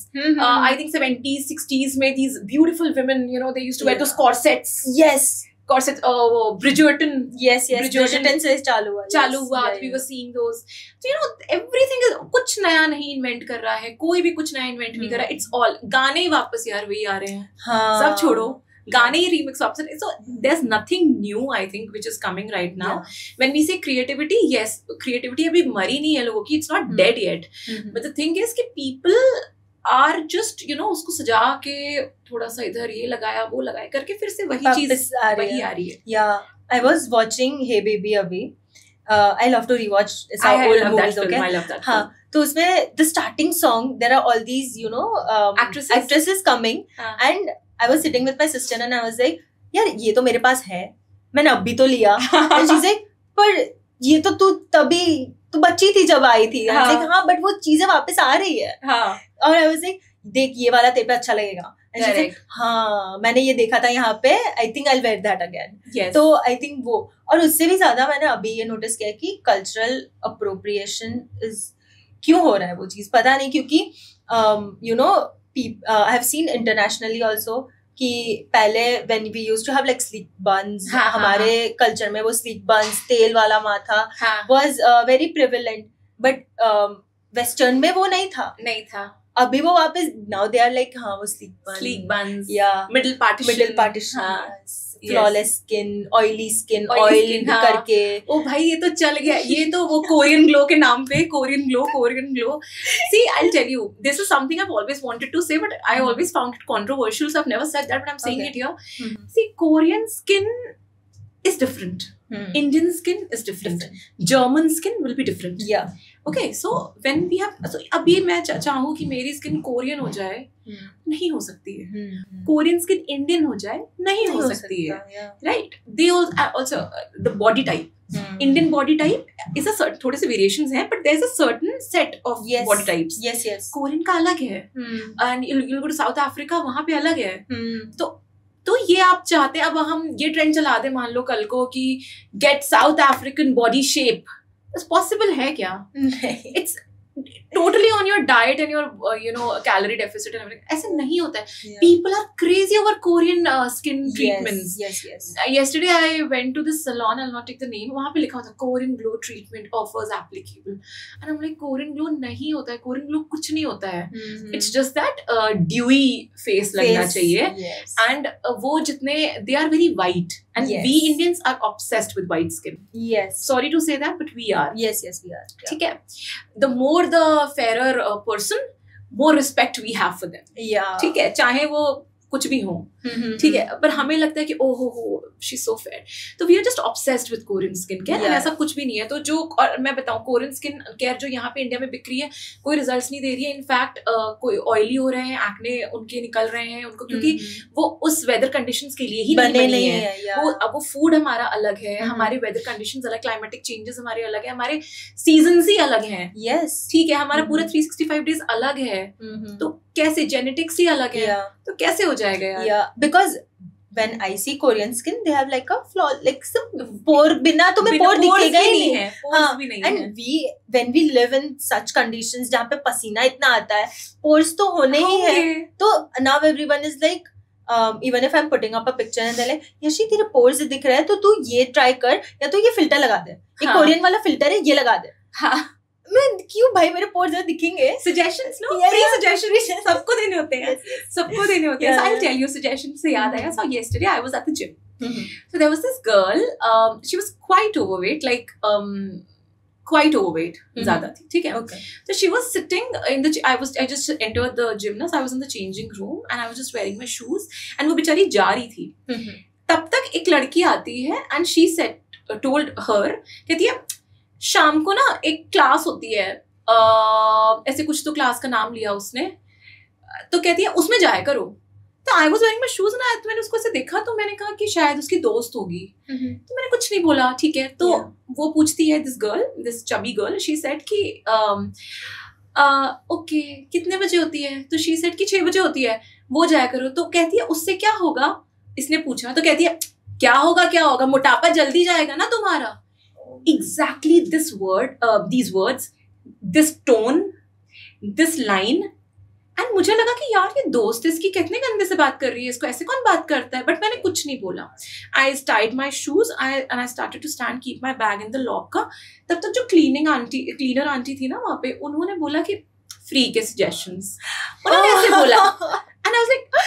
I think 70s 60s में these beautiful women, you know, they used to wear those corsets. Yes. Corset, Bridgerton. Yes. Bridgerton से चालू हुआ. We were seeing those. So you know, everything is कुछ नया नहीं invent कर रहा है, कोई भी कुछ नया इन्वेंट नहीं कर रहा है. It's all गाने वापस यार वही आ रहे हैं. सब छोड़ो, गाने ही रीमिक्स वापस. So there's nothing new I think which is coming right now. When we say creativity, yes, creativity अभी मरी नहीं है लोगों की. It's not dead yet. But the thing is कि people are just you know उसको सजा के थोड़ा सा इधर ये लगाया वो लगाया करके फिर से वही चीज वही आ रही है. Yeah, I was watching Hey Baby अभी. I love to rewatch old movies. Okay, I love that. हाँ, तो उसमें the starting song there are all these you know actresses coming and I was sitting with my sister and I was like यार ये तो मेरे पास है, मैंने अभी तो लिया. And she's like पर ये तो तू बच्ची थी जब आई थी. हाँ बट वो चीजें वापस आ रही है. और I was like देख ये वाला तेरे पे अच्छा लगेगा. हाँ मैंने ये देखा था यहाँ पे, I think I will where that again. तो आई थिंक वो, और उससे भी ज्यादा मैंने अभी ये नोटिस किया कि कल्चरल अप्रोप्रिएशन इज क्यों हो रहा है वो चीज पता नहीं, क्योंकि you know I have seen internationally also कि पहले when we used to have like sleek buns, हमारे कल्चर में वो स्लीक बन्स तेल वाला माथा was very prevalent, but western में वो नहीं था. अभी वो वापस नाउ दे आर लाइक हाँ वो स्लीक बन्स या middle partition flawless skin, oily skin, oil करके. ओ भाई ये तो चल गया, ये तो वो कोरियन ग्लो के नाम पे Korean glow. See, I'll tell you, this is something I've always wanted to say, but I always found it controversial, so I've never said that, but I'm saying it here. See, Korean skin is different. Indian skin is different. German skin will be different. Yeah. Okay, so when we have, so अभी मैं चाहूँ कि मेरी skin Korean हो जाए, नहीं हो सकती है. कोरियन स्किन इंडियन हो जाए, नहीं हो सकती है. Right? They also the body type. Indian body type is a certain, थोड़े से variations हैं, but there's a certain set of body types. Yes. Korean का अलग है, and you'll go to South Africa, वहाँ पे अलग है. तो तो ये आप चाहते हैं, अब हम ये ट्रेंड चला दे मान लो कल को कि get South African body shape, possible है क्या? It's totally on your diet and your calorie deficit and everything. ऐसे नहीं होता है. People are crazy over Korean skin treatments. Yes. Yesterday I went to this salon, I'll not take the name. वहाँ पे लिखा होता है Korean glow treatment offers applicable. And I'm like, Korean glow नहीं होता है, Korean glow कुछ नहीं होता है. It's just that dewy face लगना चाहिए. And वो जितने they are very white. And we Indians are obsessed with white skin. Yes. Sorry to say that, but we are. Yes, we are. ठीक है. The more the fairer person, more respect we have for them. Yeah. ठीक है, चाहे वो कुछ भी हो, ठीक है, पर हमें लगता है कि ओह हो शी सो फेयर. तो we are just obsessed with Korean skin care. ऐसा कुछ भी नहीं है. तो जो, और मैं बताऊं, कोरियन स्किन केयर जो यहाँ पे इंडिया में बिक रही है कोई रिजल्ट्स नहीं दे रही है. इनफैक्ट कोई ऑयली हो रहे हैं, एक्ने उनके निकल रहे हैं उनको, क्योंकि वो उस वेदर कंडीशंस के लिए ही नहीं बनी है. वो फूड हमारा अलग है, हमारे वेदर कंडीशंस अलग, क्लाइमेटिक चेंजेस हमारे अलग है, हमारे सीजन्स ही अलग हैं. यस, ठीक है, हमारा पूरा 365 डेज अलग है. तो कैसे, जेनेटिक्स ही अलग है, तो कैसे हो जाएगा यार? Because when I see Korean skin, they have like a flaw, like some pore, बिना तुम्हें pore दिखेगा ही नहीं है. pores भी नहीं है. And when we live in such conditions जहाँ पे पसीना इतना आता है, pores तो होने ही है. तो now everyone is like, even if I'm putting up a picture and they're like, Yeshi तेरे pores दिख रहा है तो तू ये try कर, या तो ये filter लगा दे, ये कोरियन वाला filter है, ये लगा दे. मैं क्यों भाई, मेरे पोर्स दिखेंगे. सजेशंस नो, फ्री सजेशंस सबको देने होते हैं, सबको देने होते हैं. I'll tell you, सजेशन से याद आया. So yesterday I was at the gym. So there was this girl, she was quite overweight, like quite overweight, ज़्यादा थी, ठीक है. Okay. So she was sitting in the, I just entered the gym ना, so I was in the changing room and I was just wearing my shoes and वो बेचारी जा रही थी. तब तक एक लड़की आती है and she said, told her, कहती है शाम को ना एक क्लास होती है, ऐसे कुछ तो क्लास का नाम लिया उसने, तो कहती है उसमें जाया करो. तो I was wearing my shoes ना, तो मैंने उसको ऐसे देखा, तो मैंने कहा कि शायद उसकी दोस्त होगी. तो मैंने कुछ नहीं बोला, ठीक है. तो वो पूछती है, this chubby girl, she said कि ओके कितने बजे होती है? तो शी सेड कि 6 बजे होती है, वो जाया करो. तो कहती है उससे क्या होगा? इसने पूछा. तो कहती है क्या होगा, मोटापा जल्दी जाएगा ना तुम्हारा. Exactly this word, these words, this tone, this line, and मुझे लगा कि यार ये दोस्त इसकी कितने गंदे से बात कर रही है, इसको ऐसे कौन बात करता है. बट मैंने कुछ नहीं बोला. I tied my shoes and I started to stand, keep my bag in the locker. तब तक जो क्लीनर आंटी थी ना वहाँ पे, उन्होंने बोला कि फ्री के सजेशंस, उन्होंने ऐसे बोला. And I was like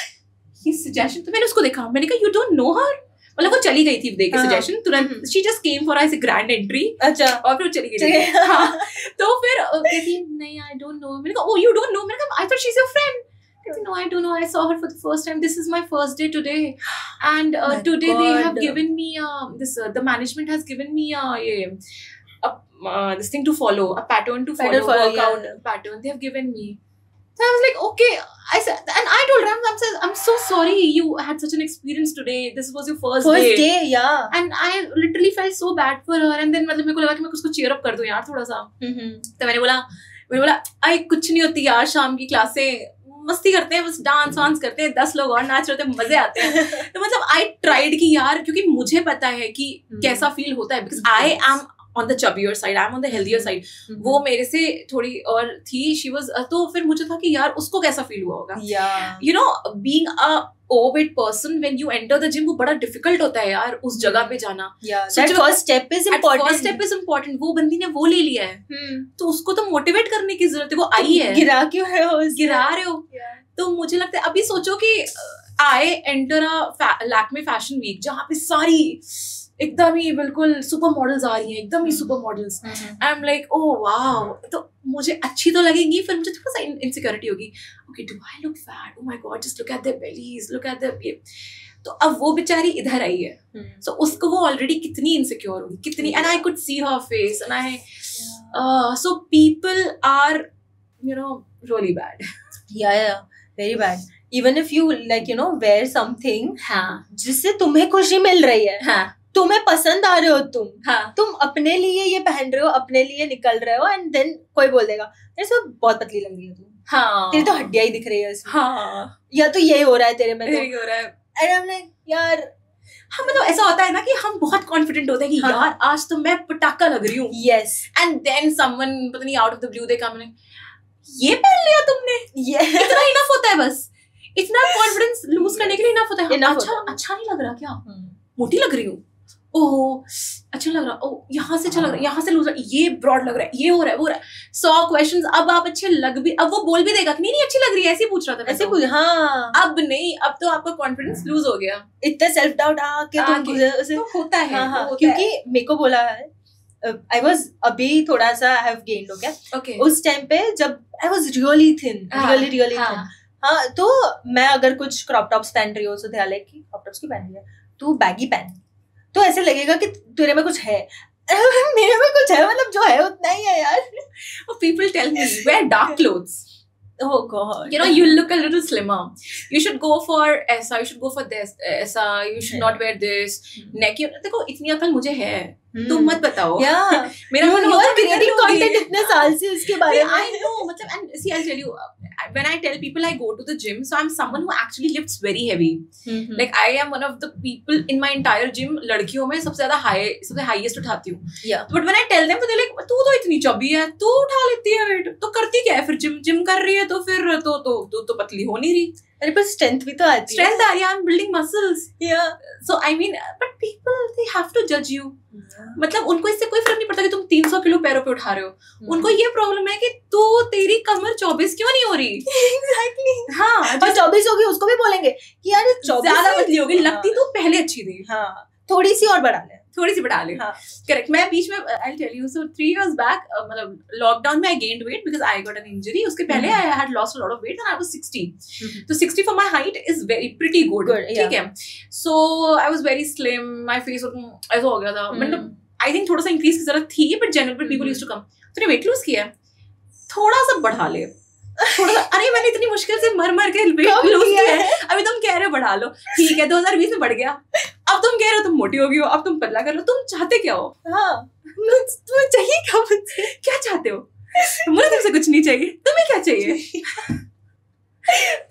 ये सजेशन. तो मैंने उसको देखा, मैंने कहा you don't know her. मतलब वो चली गई थी दे के सजेशन तुरंत. शी जस्ट केम फॉर ऐसे ग्रैंड एंट्री. अच्छा. और फिर चली गई. हाँ. तो फिर कहती नहीं आई डोंट नो. मैंने कहा ओह यू डोंट नो. मैंने कहा I thought she is your friend. कहती no I don't know, I saw her for the first time. This is my first day today and today they have given me this, the management has given me ये this thing to follow, a pattern to follow, workout pattern they have given me. So I was like, okay. I said, and I told her, I'm so sorry you had such an experience today. This was your first day. Yeah. And I literally felt so bad for her. And then मतलब मेरे को लगा कि मैं उसको cheer up कर दूं यार थोड़ा सा. तो मैंने बोला, आई कुछ नहीं होती यार, शाम की क्लासें मस्ती करते हैं, बस डांस वांस करते हैं, 10 लोग और नाच रहे होते हैं, मजे आते हैं. तो मतलब आई ट्राइड कि यार, क्योंकि मुझे पता है कि कैसा फील होता है, because I am on the chubbier side, I'm on the healthier side. वो मेरे से थोड़ी और थी, she was, तो फिर मुझे था कि यार उसको कैसा फील हुआ होगा. You know, being a overweight person when you enter the gym, वो बड़ा difficult होता है यार उस जगह पे जाना. That first step is important. First step is important. वो बंदी ने वो ले लिया है, तो उसको तो मोटिवेट करने की जरूरत है. वो आई है, गिरा क्यों है, गिरा रहे हो. तो मुझे लगता है अभी सोचो कि I enter a Lakme Fashion Week जहाँ पे सारी एकदम ही बिल्कुल सुपर मॉडल्स आ रही हैं, एकदम ही super models. I am like oh wow. तो मुझे अच्छी तो लगेंगी, फिर मुझे थोड़ा सा इनसिक्योरिटी होगी. Okay do I look fat? Oh my god, just look at their bellies, look at their. तो अब वो बेचारी इधर आई है, सो उसको वो ऑलरेडी कितनी इनसिक्योर होगी, कितनी. And I could see her face and I saw people are you know really bad. या very bad. Even if you like you know wear something जिससे तुम्हें खुशी मिल रही है, तुम्हें पसंद आ रहे हो, तुम अपने लिए ये पहन रहे हो, अपने लिए निकल रहे हो, एंड देन कोई बोल देगा तेरे से बहुत पतली लग रही है तू, तेरी तो हड्डियां ही दिख रही है इसमें, या तो यही हो रहा है तेरे में, तो and I'm like यार हाँ मतलब ऐसा होता है ना कि हम बहुत कॉन्फिडेंट होते हैं कि यार आज तो मैं पटाखा लग रही हूँ. yes and then someone पता नहीं out of the blue they come like ये पहन लिया तुमने. इतना इनफ होता है बस. इतना कॉन्फिडेंस लूज करने के लिए इनफ होता है. अच्छा नहीं लग रहा क्या? मोटी लग रही हूँ. ओह अच्छा लग रहा. ओह यहाँ से अच्छा लग रहा है, यहाँ से लूज, ये ब्रॉड लग रहा है, ये हो रहा है, वो हो रहा है. 100 क्वेश्चंस. अब आप अच्छे लग भी, अब वो बोल भी देगा कि नहीं अच्छी लग रही है, ऐसे ही पूछ रहा था. ऐसे पूछ. हाँ अब नहीं, अब तो आपका कॉन्फिडेंस लूज हो गया. इतना सेल्फ डाउट तो होता है. क्योंकि मेरे को बोला है I was अभी थोड़ा सा I have gained. okay उस टाइम पे जब I was really thin, really thin. हाँ तो मैं अगर कुछ क्रॉप टॉप्स पहन रही हूँ तो ध्यान है कि क्रॉप टॉप्स क्यों पहन रही है, तू बैगी पहन, तो ऐसे लगेगा कि तेरे में कुछ है. मेरे में कुछ है, मतलब जो है उतना ही है यार. People tell me wear dark clothes. Oh God. You know, you look a little slimmer. You should go for ऐसा, you should go for this ऐसा, you should not wear this. Neck, देखो इतनी अकल मुझे है, तुम मत बताओ. मेरा मन होता है क्रिएटिंग कंटेंट इतने साल से उसके बारे में. I know, मतलब and see I'll tell you, when I tell people I go to the gym, so I'm someone who actually lifts very heavy. Like I am one of the people in my entire gym, लड़कियों में सबसे highest उठाती हूँ. But when I tell them, तो they're like, तू तो इतनी chubby है, तू उठा लेती है वेट, तो करती क्या है फिर? जिम कर रही है तो फिर तो पतली हो नहीं रही. अरे पर स्ट्रेंथ भी तो आती है. स्ट्रेंथ आ रही है. I'm building muscles. Yeah. So I mean, but people they have to judge you. मतलब उनको इससे कोई फर्क नहीं पड़ता कि तुम 300 किलो पैरों पे उठा रहे हो. उनको ये प्रॉब्लम है कि तू तेरी कमर 24 क्यों नहीं हो रही. Exactly. हाँ जो 24 होगी उसको भी बोलेंगे कि यार 24 ज्यादा पतली होगी, लगती तो पहले अच्छी थी. हाँ थोड़ी सी और बढ़ा ले. करेक्ट. मैं बीच में I'll tell you, so 3 years back मतलब लॉकडाउन में I gained weight because I got an injury. उसके पहले I had lost a lot of weight and I was 60. तो 60 for my height is pretty good. ठीक है. So I was very slim. My face ऐसा हो गया था. मतलब I think थोड़ा सा increase की जरूरत थी, but generally people used to come. तूने weight lose किया है, थोड़ा सा बढ़ा ले. अरे मैंने इतनी मुश्किल से मर के वेट लूज किया है, अभी तुम कह रहे हो बढ़ा लो. ठीक है 2020 में बढ़ गया, अब तुम कह रहे हो तुम मोटी हो गई हो, अब तुम पतला कर लो. तुम चाहते क्या हो? तुम्हें चाहिए क्या? मुझसे क्या चाहते हो? मुझे तुमसे कुछ नहीं चाहिए, तुम्हें क्या चाहिए?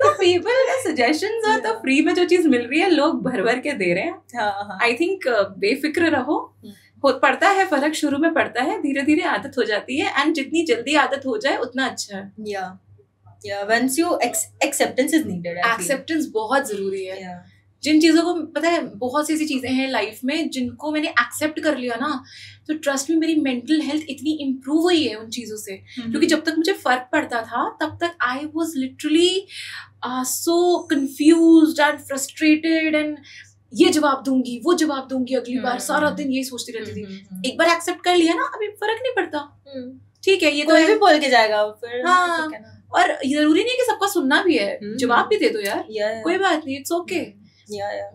तो पीपल का सजेशंस और तो फ्री में जो चीज मिल रही है लोग भर के दे रहे हैं. आई थिंक बेफिक्र रहो. पड़ता है फर्क, शुरू में पड़ता है, धीरे धीरे आदत हो जाती है, एंड जितनी जल्दी आदत हो जाए उतना अच्छा है. Once you acceptance is needed. Acceptance बहुत जरूरी है. जिन चीजों को पता है, बहुत सी ऐसी चीजें हैं लाइफ में जिनको मैंने एक्सेप्ट कर लिया ना, तो ट्रस्ट में मेरी मेंटल हेल्थ इतनी इम्प्रूव हुई है उन चीजों से. क्योंकि जब तक मुझे फर्क पड़ता था तब तक I was literally so confused and frustrated, and ये जवाब दूंगी, वो जवाब दूंगी, अगली बार सारा दिन यही सोचती रहती थी. एक बार एक्सेप्ट कर लिया ना, अभी फर्क नहीं पड़ता. ठीक है, ये कोई भी बोल के जाएगा फिर. हाँ, और जरूरी नहीं है कि सबका सुनना भी है. जवाब भी दे दो यार, कोई बात नहीं, इट्स ओके.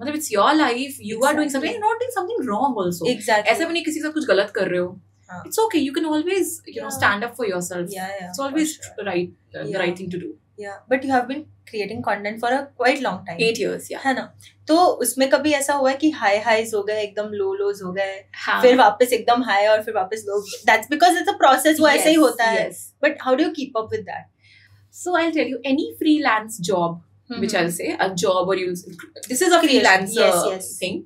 मतलब it's your life, you are doing something, not doing something wrong also. ऐसा भी नहीं किसी के साथ कुछ गलत कर रहे हो. It's okay, you can always stand up for yourself. It's always the right thing to do. But you have been creating content for a quite long time. 8 years, है ना? तो उसमें कभी ऐसा हुआ है कि हाईज हो गए, एकदम लोज हो गए, फिर वापस एकदम हाई और फिर वापस लो. That's because it's a process. वो ऐसे ही होता है. But how do you keep up with that? So I'll tell you, any freelance job, which I'll say a job, or this is a freelance thing,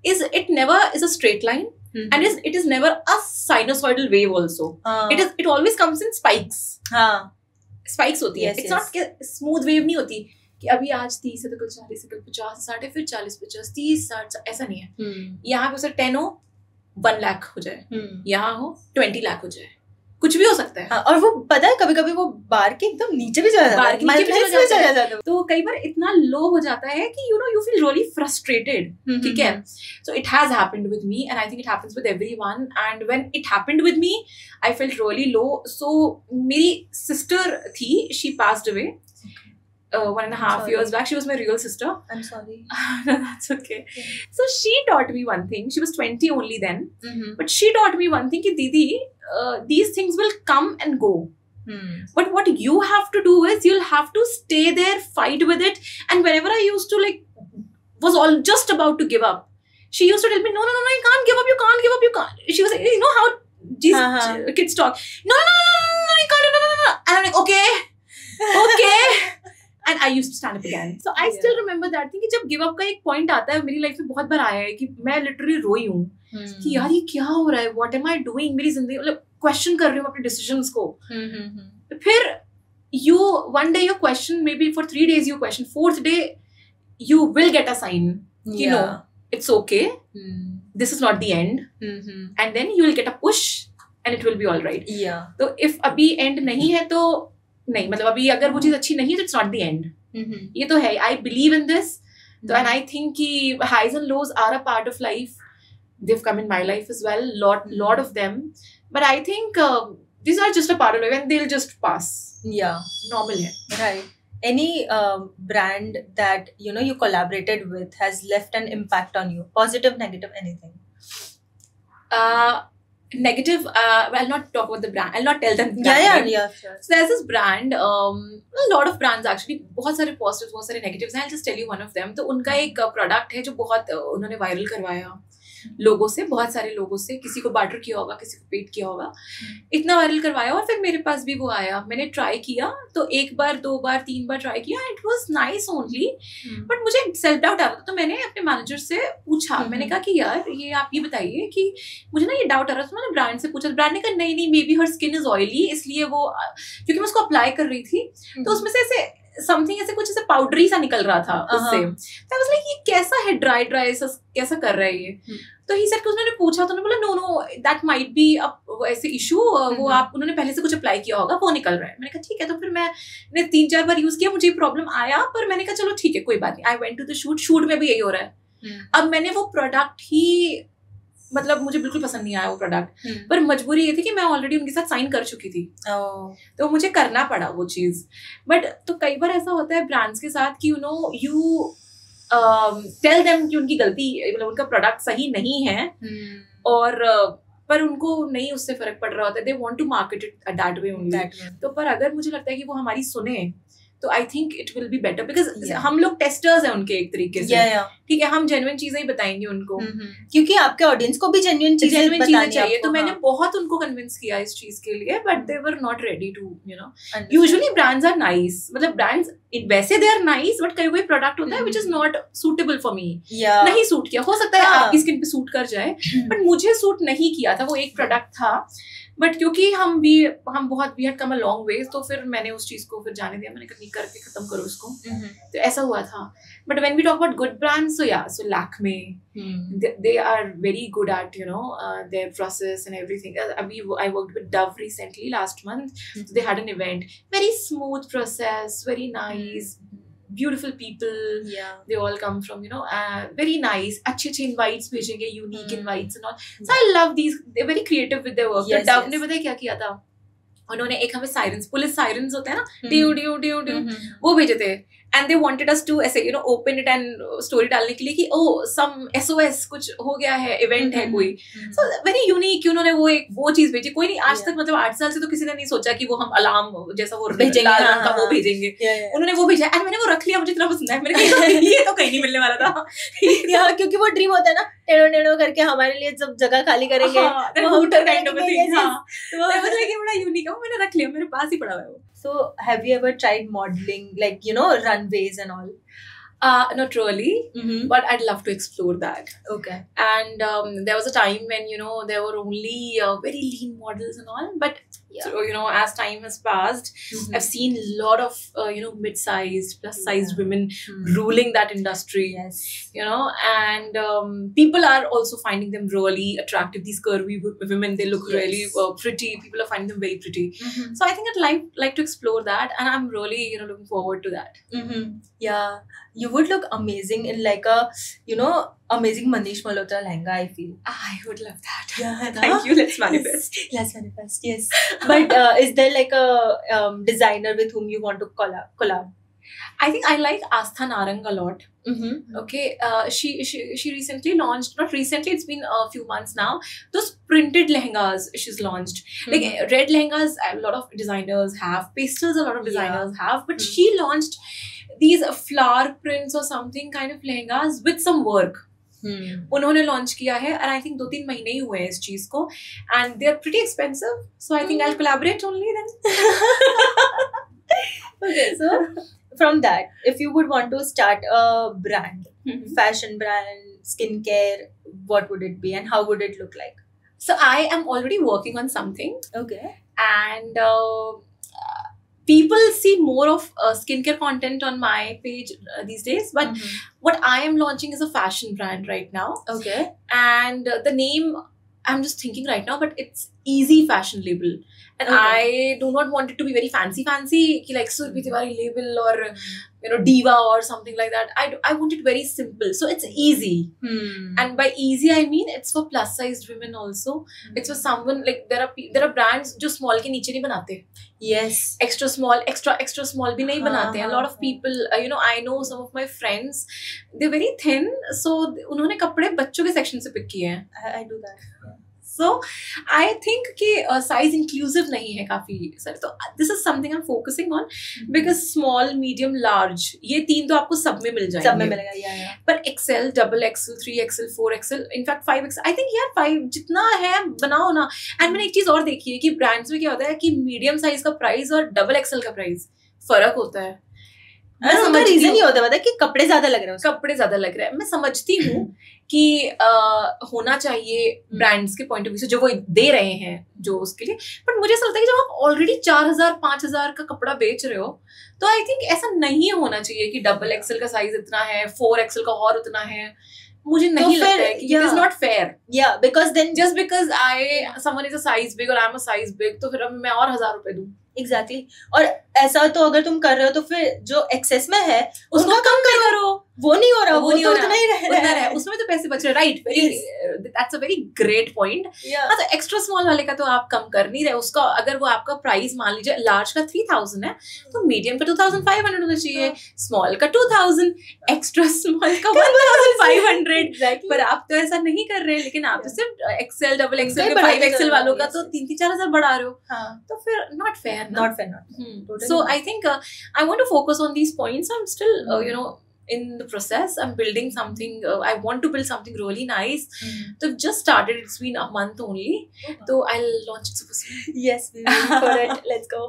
it never is a straight line, and it is never a sinusoidal wave also. It always comes in spikes. Spikes होती है. It's not smooth wave नहीं होती कि अभी आज 30 से तो कल 40 से कल 50 60 फिर 40 50 30 60, ऐसा नहीं है. यहाँ पे 10 हो 1 लाख हो जाए, यहाँ हो 20 लाख हो जाए, कुछ भी हो सकता है. और वो पता है कभी कभी वो बार के एकदम नीचे भी चला जाता है. तो कई बार इतना लो हो जाता है कि you feel really frustrated. ठीक है. So it has happened with me, and I think it happens with everyone. And when it happened with me, I felt really low. So मेरी sister थी, she passed away 1.5 years back. She was my real sister. I'm sorry. No, that's okay. So she taught me one thing. She was 20 only then. But she taught me one thing कि दीदी, these things will come and go. But what you have to do is you'll have to stay there, fight with it. And whenever I used to was all just about to give up, she used to tell me, no, you can't give up, you can't give up, you can't. She was like, you know how these kids talk. No, you can't, no. And I'm like, okay. and I used to stand up again. So I still remember that thing कि जब give up का एक point आता है, मेरी life में बहुत बार आया है कि मैं literally रोई हूँ कि यार ये क्या हो रहा है, what am I doing, मेरी जिंदगी मतलब question कर रही हूँ अपने decisions को. फिर you one day you question, maybe for 3 days you question, 4th day you will get a sign, you know, it's okay, this is not the end, and then you will get a push and it will be all right. तो if अभी end नहीं है तो नहीं, मतलब अभी अगर वो चीज अच्छी नहीं है तो इट्स नॉट द एंड. ये तो है, आई बिलीव इन दिस. तो एंड आई थिंक कि highs and lows are a part of life. they've come in my life as well, lot of them, but I think these are just a part of life and they'll just pass. Normal hai. Right. Any brand that you know you collaborated with has left an impact on you, positive, negative, anything? Negative, I'll not talk about the brand, I'll not tell them the brand. Yeah, sure. So there's this brand, a lot of brands actually, बहुत सारे positives, बहुत सारे negatives हैं. I'll just tell you one of them. तो उनका एक product है जो बहुत उन्होंने viral करवाया लोगों से, बहुत सारे लोगों से, किसी को बार्टर किया होगा, किसी को पेड किया होगा, इतना वायरल करवाया. और फिर मेरे पास भी वो आया, मैंने ट्राई किया, तो 1 बार 2 बार 3 बार ट्राई किया, it was nice only, but मुझे सेल्फ डाउट आ रहा था. तो मैंने अपने मैनेजर से पूछा, मैंने कहा कि यार ये आप ये बताइए कि मुझे ना ये डाउट आ रहा था. तो मैंने ब्रांड से पूछा, ब्रांड ने कहा नहीं may be her skin is oily, इसलिए वो, क्योंकि मैं उसको अप्लाई कर रही थी तो उसमें से ऐसे समथिंग ऐसे कुछ ऐसे पाउडरी सा निकल रहा था उससे. तो आई वाज लाइक ये कैसा है, ड्राई कैसा कर रहा है ये. तो ही सेड, उसने पूछा तो उन्होंने बोला नो दैट माइट बी ऐसे इशू, वो आप उन्होंने पहले से कुछ अप्लाई किया होगा, वो निकल रहा है. मैंने कहा ठीक है. तो फिर मैंने 3-4 बार यूज किया, मुझे प्रॉब्लम आया, पर मैंने कहा चलो ठीक है कोई बात नहीं. I went to the shoot में भी यही हो रहा है. अब मैंने वो प्रोडक्ट ही, मतलब मुझे बिल्कुल पसंद नहीं आया वो प्रोडक्ट, पर मजबूरी ये थी कि मैं ऑलरेडी उनके साथ साइन कर चुकी थी, तो मुझे करना पड़ा वो चीज. बट तो कई बार ऐसा होता है ब्रांड्स के साथ कि यू टेल देम कि उनकी गलती, मतलब उनका प्रोडक्ट सही नहीं है, और पर उनको नहीं उससे फर्क पड़ रहा होता है. They want to market it that way only. तो पर अगर मुझे लगता है कि वो हमारी सुने तो I think it will be better, because हम लोग टेस्टर्स हैं उनके एक तरीके से. ठीक है, हम जेन्युइन चीजें ही बताएंगे उनको, क्योंकि आपके ऑडियंस को भी जेन्युइन चीजें चाहिए. तो मैंने बहुत उनको कन्विंस किया इस चीज के लिए, but they were not ready to, you know. Usually brands are nice, मतलब ब्रांड्स वैसे दे आर नाइस, बट कोई प्रोडक्ट होता है which is not suitable for me. नहीं सूट किया, हो सकता है आपकी स्किन पे सूट कर जाए, बट मुझे सूट नहीं किया था. वो एक प्रोडक्ट था, बट क्योंकि हम बहुत we had come a long way, तो फिर मैंने उस चीज को फिर जाने दिया. मैंने कहा करके खत्म करो उसको. तो ऐसा हुआ था. But when we talk about good brands, so Lakme, they are very good at their process and everything. I worked with Dove recently last month. So they had an event, very smooth process, very nice, beautiful people. They all come from very nice, अच्छे invites भेजेंगे, unique invites and all. So I love these. They're very creative with their work. तो Dove ने पता है क्या किया था, उन्होंने एक हमें साइरेंस, पुलिस साइरेंस होते हैं ना, ड्यू ड्यू ड्यू ड्यू, वो भेजे थे. And they wanted us to ऐसे ओपन इट एंड स्टोरी डालने के लिए कि सम SOS कुछ हो गया है, इवेंट है कोई. So very unique. उन्होंने वो चीज भेजी. कोई नहीं आज तक, मतलब 8 साल से तो किसी ने नहीं सोचा कि वो हम अलार्म जैसा वो लाल रंग का वो भेजेंगे. उन्होंने वो भेजा एंड मैंने वो रख लिया. मुझे इतना पसंद है. मैंने कहा ये तो कहीं नहीं मिलने वाला था. क्योंकि वो ड्रीम होता है ना, टेढ़ो करके हमारे लिए जब जगह खाली करेंगे, बड़ा यूनिक है. मैंने रख लिया, मेरे पास ही पड़ा हुआ है वो. So have you ever tried modeling, like runways and all? Not really, but I'd love to explore that. Okay. And there was a time when there were only very lean models and all, but so, as time has passed, I've seen a lot of mid-sized, plus-sized women ruling that industry. Yes. And people are also finding them really attractive. These curvy women, they look really pretty. People are finding them very pretty. So I think I'd like to explore that, and I'm really looking forward to that. Yeah, you would look amazing in like a amazing Manish Malhotra lehenga, I feel. I would love that. Yeah, thank you. Let's manifest. Let's manifest. Yes. But is there like a designer with whom you want to collab? I think I like Astha Narang a lot. Okay, she recently launched, not recently, it's been a few months now, those printed lehengas she's launched. Like red lehengas, a lot of designers have, pastels a lot of designers have, but she launched these flower prints or something kind of lehengas with some work. उन्होंने launch किया है, and I think 2-3 महीने ही हुए हैं इस चीज को, and they are pretty expensive, so I think I'll collaborate only then. Okay, so from that, if you would want to start a brand, fashion brand, skincare, what would it be and how would it look like? So I am already working on something. Okay. And people see more of skincare content on my page these days. But what I am launching is a fashion brand right now. Okay. And the name, I'm just thinking right now, but it's Easy Fashion Label. And I do not want it to be very fancy, ki like Surbhi Tiwari label or Diva or something like that. I want it very simple. So it's easy. And by easy, I mean it's for plus sized women also. It's for someone like there are brands जो small के नीचे नहीं बनाते. Yes. Extra small भी नहीं बनाते. A lot of people, I know some of my friends, they're very thin. So उन्होंने कपड़े बच्चों के section से pick किए हैं. I do that. Yeah. So I think कि size inclusive नहीं है काफी सर. तो this is something I'm focusing on because small, medium, large ये तीन तो आपको सब में मिल जाएंगे. सब में मिलेगा, yeah. पर XL, XXL, 3XL, 4XL, in fact 5XL, I think यार 5 जितना है बनाओ ना. And मैंने एक चीज और देखी है कि brands में क्या होता है कि medium size का price और XXL का price फर्क होता है. मैं रीजन ही होता है कि कपड़े ज्यादा लग रहे हैं. मैं समझती हूँ कि होना चाहिए ब्रांड्स के पॉइंट ऑफ व्यू से जो वो दे रहे हैं जो उसके लिए. बट मुझे ऐसा लगता है कि जब आप ऑलरेडी 4000-5000 का कपड़ा बेच रहे हो तो आई थिंक ऐसा नहीं होना चाहिए कि XXL का साइज इतना है, 4XL का और उतना है. मुझे नहीं लगता है कि it is not fair. Yeah, because then just because someone is a size big or I'm a size big तो फिर अब मैं और 1000 रुपए दूं. Exactly. और ऐसा तो अगर तुम कर रहे हो तो फिर जो एक्सेस में है उसको कम करो. वो नहीं हो रहा, वो तो उतना ही रह रहा है. उसमें तो पैसे बच रहे. Right, that's a very great point. हाँ, तो एक्स्ट्रा स्मॉल वाले का तो आप कम कर नहीं रहे. उसका अगर वो आपका प्राइस मान लीजिए लार्ज का 3000 है तो मीडियम का 2500 होना चाहिए, स्मॉल का 2000, एक्स्ट्रा स्मॉल का 1500. पर आप तो ऐसा नहीं कर रहे. लेकिन आप तो सिर्फ XL, XXL, 5XL वालों का तो 3-4 बढ़ा रहे हो. तो फिर not fair. Not fair. Totally. So I think I want to focus on these points. I'm still in the process. I'm building something. I want to build something really nice. So I've just started. It's been a month only. So I'll launch it super soon. Yes, we're waiting for it. Let's go.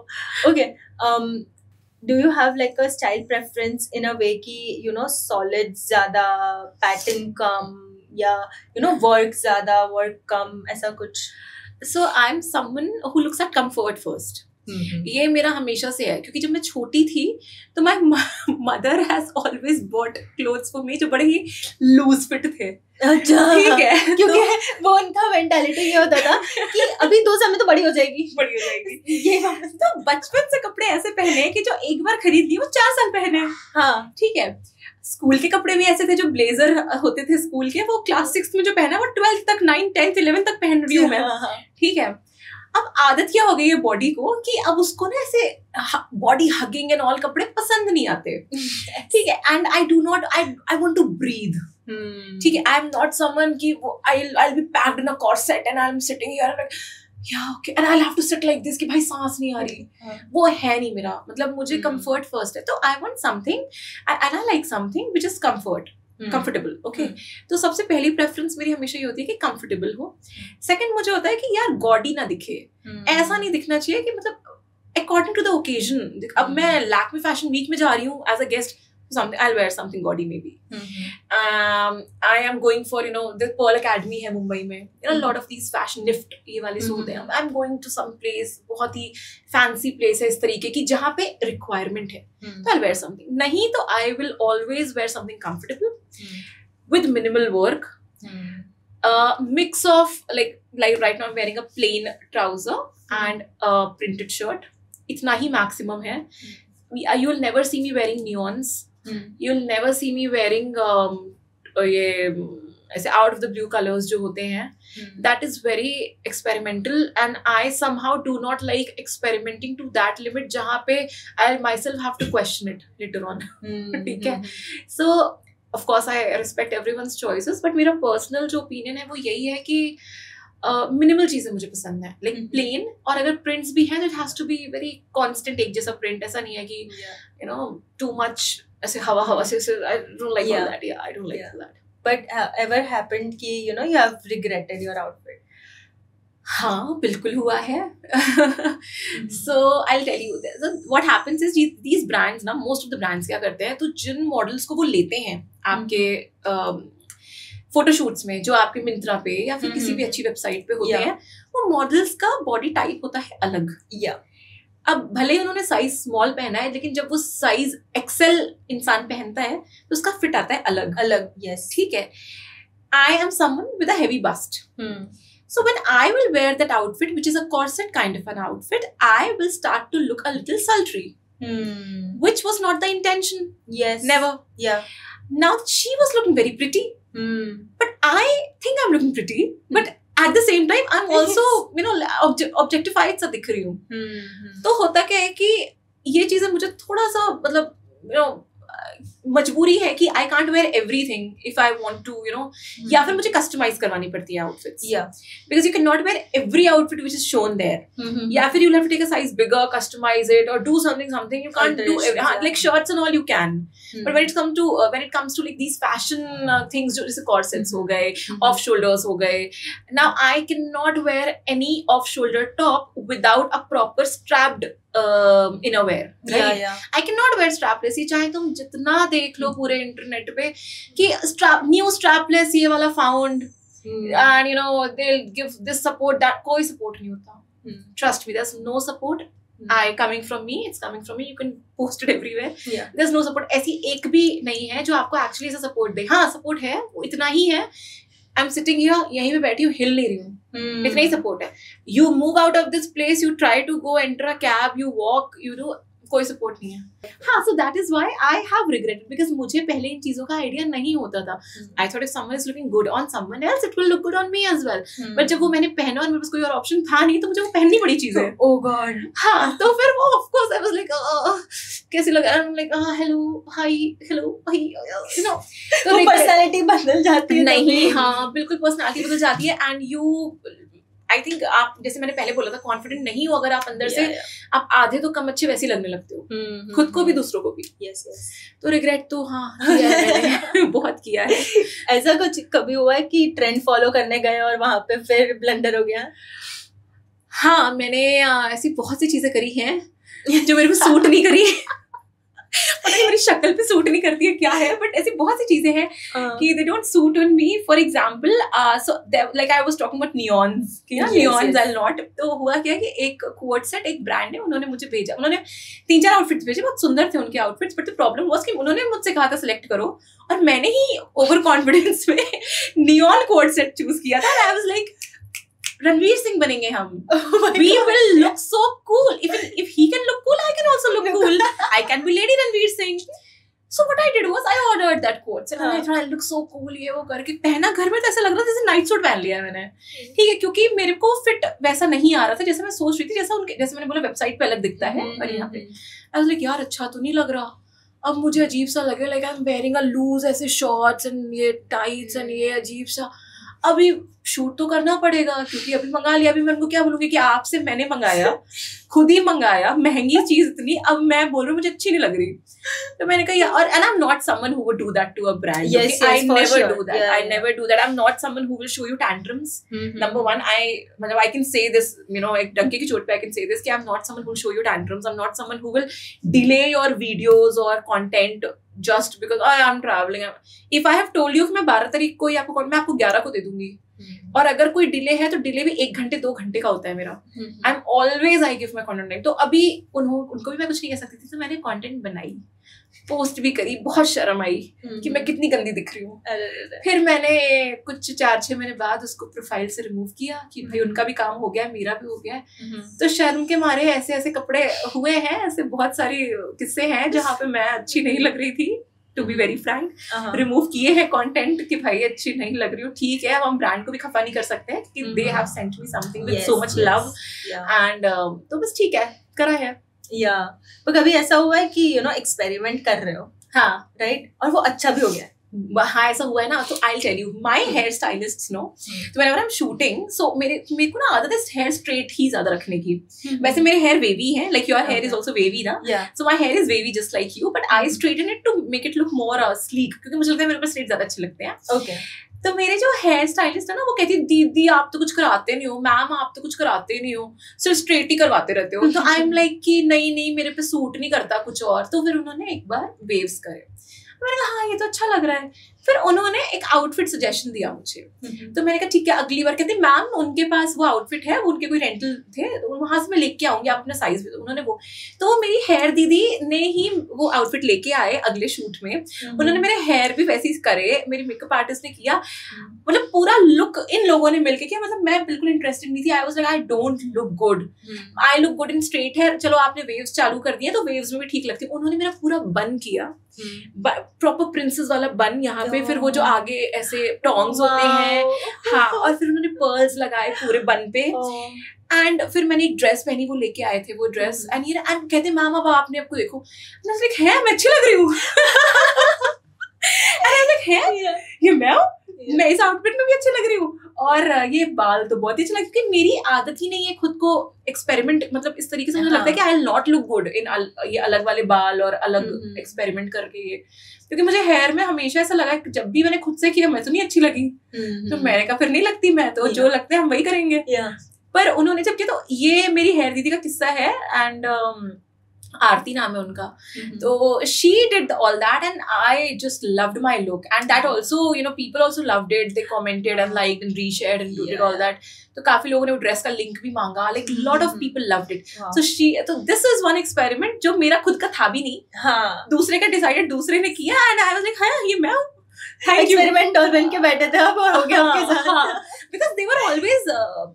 Okay. Do you have like a style preference in a way कि solid ज़्यादा, pattern कम, या work ज़्यादा, work कम, ऐसा कुछ? So I'm someone who looks at comfort first. ये मेरा हमेशा से है क्योंकि जब मैं छोटी थी तो my mother has always bought clothes for me जो बड़े ही लूज फिट थे. अच्छा, ठीक है. क्योंकि वो उनका मेंटालिटी ये होता था कि अभी 2 साल में तो बड़ी हो जाएगी. ये तो बचपन से कपड़े ऐसे पहने कि जो एक बार खरीद लिए वो 4 साल पहने. हाँ, ठीक है. स्कूल के कपड़े भी ऐसे थे जो ब्लेजर होते थे स्कूल के, वो क्लास 6 में जो पहना वो 12th तक, 9th, 10th, 11th तक पहन रही हूँ मैं. ठीक है. अब आदत क्या हो गई है बॉडी को कि अब उसको ना ऐसे बॉडी हगिंग एंड ऑल कपड़े पसंद नहीं आते. ठीक है. And I do not, I want to breathe. ठीक है. आई एम नॉट समवन कि I be packed in a corset and I am sitting here like yeah okay and I'll have to sit like this कि भाई सांस नहीं आ रही. वो है नहीं मेरा. मतलब मुझे comfort first है. तो I want something and I like something which is comfortable. Okay. तो सबसे पहली प्रेफरेंस मेरी हमेशा ये होती है कि कंफर्टेबल हो. सेकंड मुझे होता है कि यार गॉडी ना दिखे. ऐसा नहीं दिखना चाहिए कि मतलब अकॉर्डिंग टू द ओकेजन. अब मैं लैक्मे फैशन वीक में जा रही हूँ as a guest, something I'll wear something gaudy maybe. I am going for the Pearl Academy है मुंबई में. A lot of these fashion lift ये वाले शो होते हैं. I'm going to some place, बहुत ही fancy place है इस तरीके की जहाँ पे requirement है. तो I'll wear something. नहीं तो I will always wear something comfortable with minimal work. Mix of like right now I'm wearing a plain trouser and a printed shirt. इतना ही maximum है. You'll never see me wearing neons. You'll never see me wearing ये ऐसे out of the blue colors जो होते हैं. That is very experimental and I somehow do not like experimenting to that limit जहाँ पे I myself have to question it later on. ठीक है. So of course I respect everyone's choices but मेरा personal जो opinion है वो यही है कि मिनिमल चीजें मुझे पसंद है. लाइक प्लेन, और अगर प्रिंट्स भी हैं तो it has to be very constant एक जैसा प्रिंट. ऐसा नहीं है कि टू मच ऐसे हवा से. I don't like all that. I don't like that. But ever happened कि you have regretted your outfit? हाँ बिल्कुल हुआ है. So I'll tell you this. So what happens is these brands ना, most of the brands क्या करते हैं, तो जिन मॉडल्स को वो लेते हैं आपके फोटोशूट्स में, जो आपके मिंत्रा पे या फिर किसी भी अच्छी वेबसाइट पे होते हैं, वो मॉडल्स का बॉडी टाइप होता है अलग. अब भले ही उन्होंने साइज स्मॉल पहना है, लेकिन जब वो साइज एक्सेल इंसान पहनता है तो उसका फिट आता है अलग अलग. यस, ठीक है. I am someone with a heavy bust. So when I will wear that outfit, which is a corset kind of an outfit, I will start to look a little sultry. Which was not the intention. Yes. Never. Yeah. Now she was looking very pretty. But I think I'm looking pretty. But at the same time, I'm also, objectified सा दिख रही हूँ. तो होता क्या है कि ये चीजें मुझे थोड़ा सा मतलब मजबूरी है कि I can't wear everything if I want to या फिर मुझे कस्टमाइज करवानी पड़ती है outfits, because you can not wear every outfit which is shown there, या फिर you have to take a size bigger, customize it और do something you can't do like shirts and all you can, but when it comes to like these fashion things जो जैसे corsets हो गए, off shoulders हो गए, now I can not wear any off shoulder top without a proper strapped innerwear, right? I cannot wear strapless. ये चाहे तुम जितना देख लो पूरे इंटरनेट पे कि new strapless ये वाला found and they'll give this support that, कोई support नहीं होता. Trust me, there's no support. Coming from me, it's coming from me. You can post it everywhere. There's no support. ऐसी एक भी नहीं है जो आपको actually ऐसा support दे. हाँ support है, वो इतना ही है. I'm sitting here, यहीं पे बैठी हूँ, हिल नहीं रही हूँ, इतना ही सपोर्ट है. You move out of this place, you try to go enter a cab, you walk, कोई सपोर्ट नहीं है. हाँ, so that is why I have regretted, because मुझे पहले इन चीजों का आइडिया नहीं होता था. I thought if someone is looking good on someone else, it will look good on me as well. But जब वो मैंने पहना और मेरे पास कोई और ऑप्शन था नहीं, तो मुझे वो पहननी पड़ी चीजें. Oh God. हाँ, तो फिर वो of course I was like कैसे लगा, I'm like hello, hi, तो पर्सनालिटी बदल जाती है. नहीं, हाँ बिल्कुल पर्सनालिटी बदल जाती है. एंड यू आई थिंक आप, जैसे मैंने पहले बोला था, कॉन्फिडेंट नहीं हो अगर आप अंदर से, आप आधे तो कम अच्छे वैसे लगने लगते हो, खुद को भी दूसरों को भी. तो रिग्रेट तो हाँ किया है मैंने, बहुत किया है. ऐसा कुछ कभी हुआ है कि ट्रेंड फॉलो करने गए और वहां पे फिर ब्लंडर हो गया? हाँ, मैंने ऐसी बहुत सी चीजें करी हैं जो मेरे को सूट नहीं करी. पता नहीं मेरी शक्ल पे सूट नहीं करती है क्या है, बट ऐसी बहुत सी चीजें हैं कि they don't suit on me. For example, so like I was talking about neons, neons I'll not. तो हुआ क्या कि एक कोटसेट, एक ब्रांड है, उन्होंने मुझे भेजा, उन्होंने 3-4 आउटफिट्स भेजे, बहुत सुंदर थे उनके outfits, but the problem was कि उन्होंने मुझसे कहा था सिलेक्ट करो, और मैंने ही ओवर कॉन्फिडेंस में नियॉन कोटसेट चूज किया था. आई वाज लाइक रणवीर सिंह बनेंगे हम. We will look so cool. If he can look cool, I can also look cool. I can be Lady Ranveer Singh. So what I did was I ordered that coat. And I thought I look so cool. ये वो करके पहना, घर में तो ऐसा लग रहा था जैसे नाइट सूट पहन लिया मैंने. ठीक है, क्योंकि मेरे को फिट वैसा नहीं आ रहा था जैसे मैं सोच रही थी, जैसे मैंने बोला वेबसाइट पे अलग दिखता है और यहाँ पे. I was like यार अच्छा तो नहीं लग रहा. अब मुझे अजीब सा लगे, like I'm wearing a loose ऐसे shorts and ये tights and ये अजीब सा. अभी शूट तो करना पड़ेगा, क्योंकि अभी मंगा लिया. अभी मैं उनको क्या बोलूंगी कि आपसे मैंने मंगाया, खुद ही मंगाया, महंगी चीज इतनी, अब मैं बोल रही हूँ मुझे अच्छी नहीं लग रही. तो मैंने कहा और and I'm not someone who would do that to a brand. Yes, I never sure. do that. I never do that. I'm not someone who will show you tantrums. Number one, I can say this, एक डंके की चोट पे I can say this कि I'm not someone who will show you tantrums. I'm not someone who will delay your videos or content just because I'm traveling. If I have told you कि मैं 12 तारीख को या मैं आपको 11 को दे दूंगी, और अगर कोई डिले है तो डिले भी 1 घंटे 2 घंटे का होता है मेरा. I am always I give my content time. तो अभी उनको भी मैं कुछ नहीं कह सकती थी, तो मैंने कंटेंट बनाई, पोस्ट भी करी. बहुत शर्म आई कि मैं कितनी गंदी दिख रही हूँ. फिर मैंने कुछ 4-6 महीने बाद उसको प्रोफाइल से रिमूव किया कि भाई उनका भी काम हो गया, मेरा भी हो गया. तो शर्म के मारे ऐसे ऐसे कपड़े हुए हैं, ऐसे बहुत सारी किस्से हैं जहाँ पे मैं अच्छी नहीं लग रही थी, to be very frank. Remove किए हैं कंटेंट कि भाई अच्छी नहीं लग रही हूँ. ठीक है, अब हम ब्रांड को भी खफा नहीं कर सकते हैं कि they have sent me something with so much love and तो बस ठीक है, करा है. तो कभी ऐसा हुआ है कि एक्सपेरिमेंट कर रहे हो, हाँ राइट, और वो अच्छा भी हो गया, हाँ ऐसा हुआ है ना, तो I tell you my hair stylist no, तो whenever I am shooting, so मेरे को ना आदत है हेयर स्ट्रेट ही ज्यादा रखने की. वैसे मेरे हेयर वेवी है, like your hair is also wavy ना, so my hair is wavy just like you, but I straighten it to make it look more sleek, क्योंकि मुझे लगता है मेरे ऊपर स्ट्रेट ज्यादा अच्छे लगते हैं. Okay. तो मेरे जो हेयर स्टाइलिस्ट है ना, वो कहती है दीदी आप तो कुछ कराते नहीं हो, मैम आप तो कुछ कराते नहीं हो, सिर्फ स्ट्रेट ही करवाते रहते हो. तो आई एम लाइक कि नहीं मेरे पे सूट नहीं करता कुछ और. तो फिर उन्होंने एक बार वेव्स करे, मैंने कहा हाँ ये तो अच्छा लग रहा है. फिर उन्होंने एक आउटफिट सजेशन दिया मुझे, तो मैंने कहा ठीक है अगली बार. कहते मैम उनके पास वो आउटफिट है, वो उनके कोई रेंटल थे, तो वहां से मैं लेके आऊंगी, आप अपना साइज भी. उन्होंने वो, तो वो मेरी हेयर दीदी ने ही वो आउटफिट लेके आए अगले शूट में. उन्होंने मेरे हेयर भी वैसे ही करे, मेरी मेकअप आर्टिस्ट ने किया, मतलब पूरा लुक इन लोगों ने मिलके किया. मतलब मैं बिल्कुल इंटरेस्टेड नहीं थी. I was like I don't look good, I look good in straight hair. चलो आपने वेव्स चालू कर दिए तो वेव्स में भी ठीक लगती. उन्होंने मेरा पूरा बन किया, प्रॉपर प्रिंसेस वाला बन यहाँ पे, फिर वो जो आगे ऐसे टॉन्ग्स होते हैं, हाँ, और फिर उन्होंने पर्ल्स लगाए पूरे बन पे. एंड फिर मैंने एक ड्रेस पहनी, वो लेके आए थे वो ड्रेस, एंड कहते मैम अब आपने आपको देखो. मैं अच्छी लग रही हूँ. ये मैं इस आउटफिट में भी अच्छी लग रही हूँ, और ये बाल तो बहुत ही अच्छा लगा, क्योंकि मेरी आदत ही नहीं है खुद को एक्सपेरिमेंट, मतलब इस तरीके से मुझे लगता है कि I will not look good इन ये अलग वाले बाल और अलग एक्सपेरिमेंट करके ये. क्योंकि मुझे हेयर में हमेशा ऐसा लगा कि जब भी मैंने खुद से किया मैं तो नहीं अच्छी लगी, तो मैंने कहा फिर नहीं लगती मैं तो, जो लगता है हम वही करेंगे. पर उन्होंने जब किया, तो ये मेरी हेयर दीदी का किस्सा है, एंड आरती नाम है उनका. तो she did all that and I just loved my look, and that also, you know, people also loved it. They commented and liked and reshared and did all that. तो काफी लोगों ने वो ड्रेस का लिंक भी मांगा, like lot of people loved it. So this is one experiment जो मेरा खुद का था भी नहीं, दूसरे का decided दूसरे ने किया, and I was like हाँ ये मैं हूँ. एक्सपेरिमेंट और बन के बैठे थे अब, और हो गया आपके साथ. Because they were always,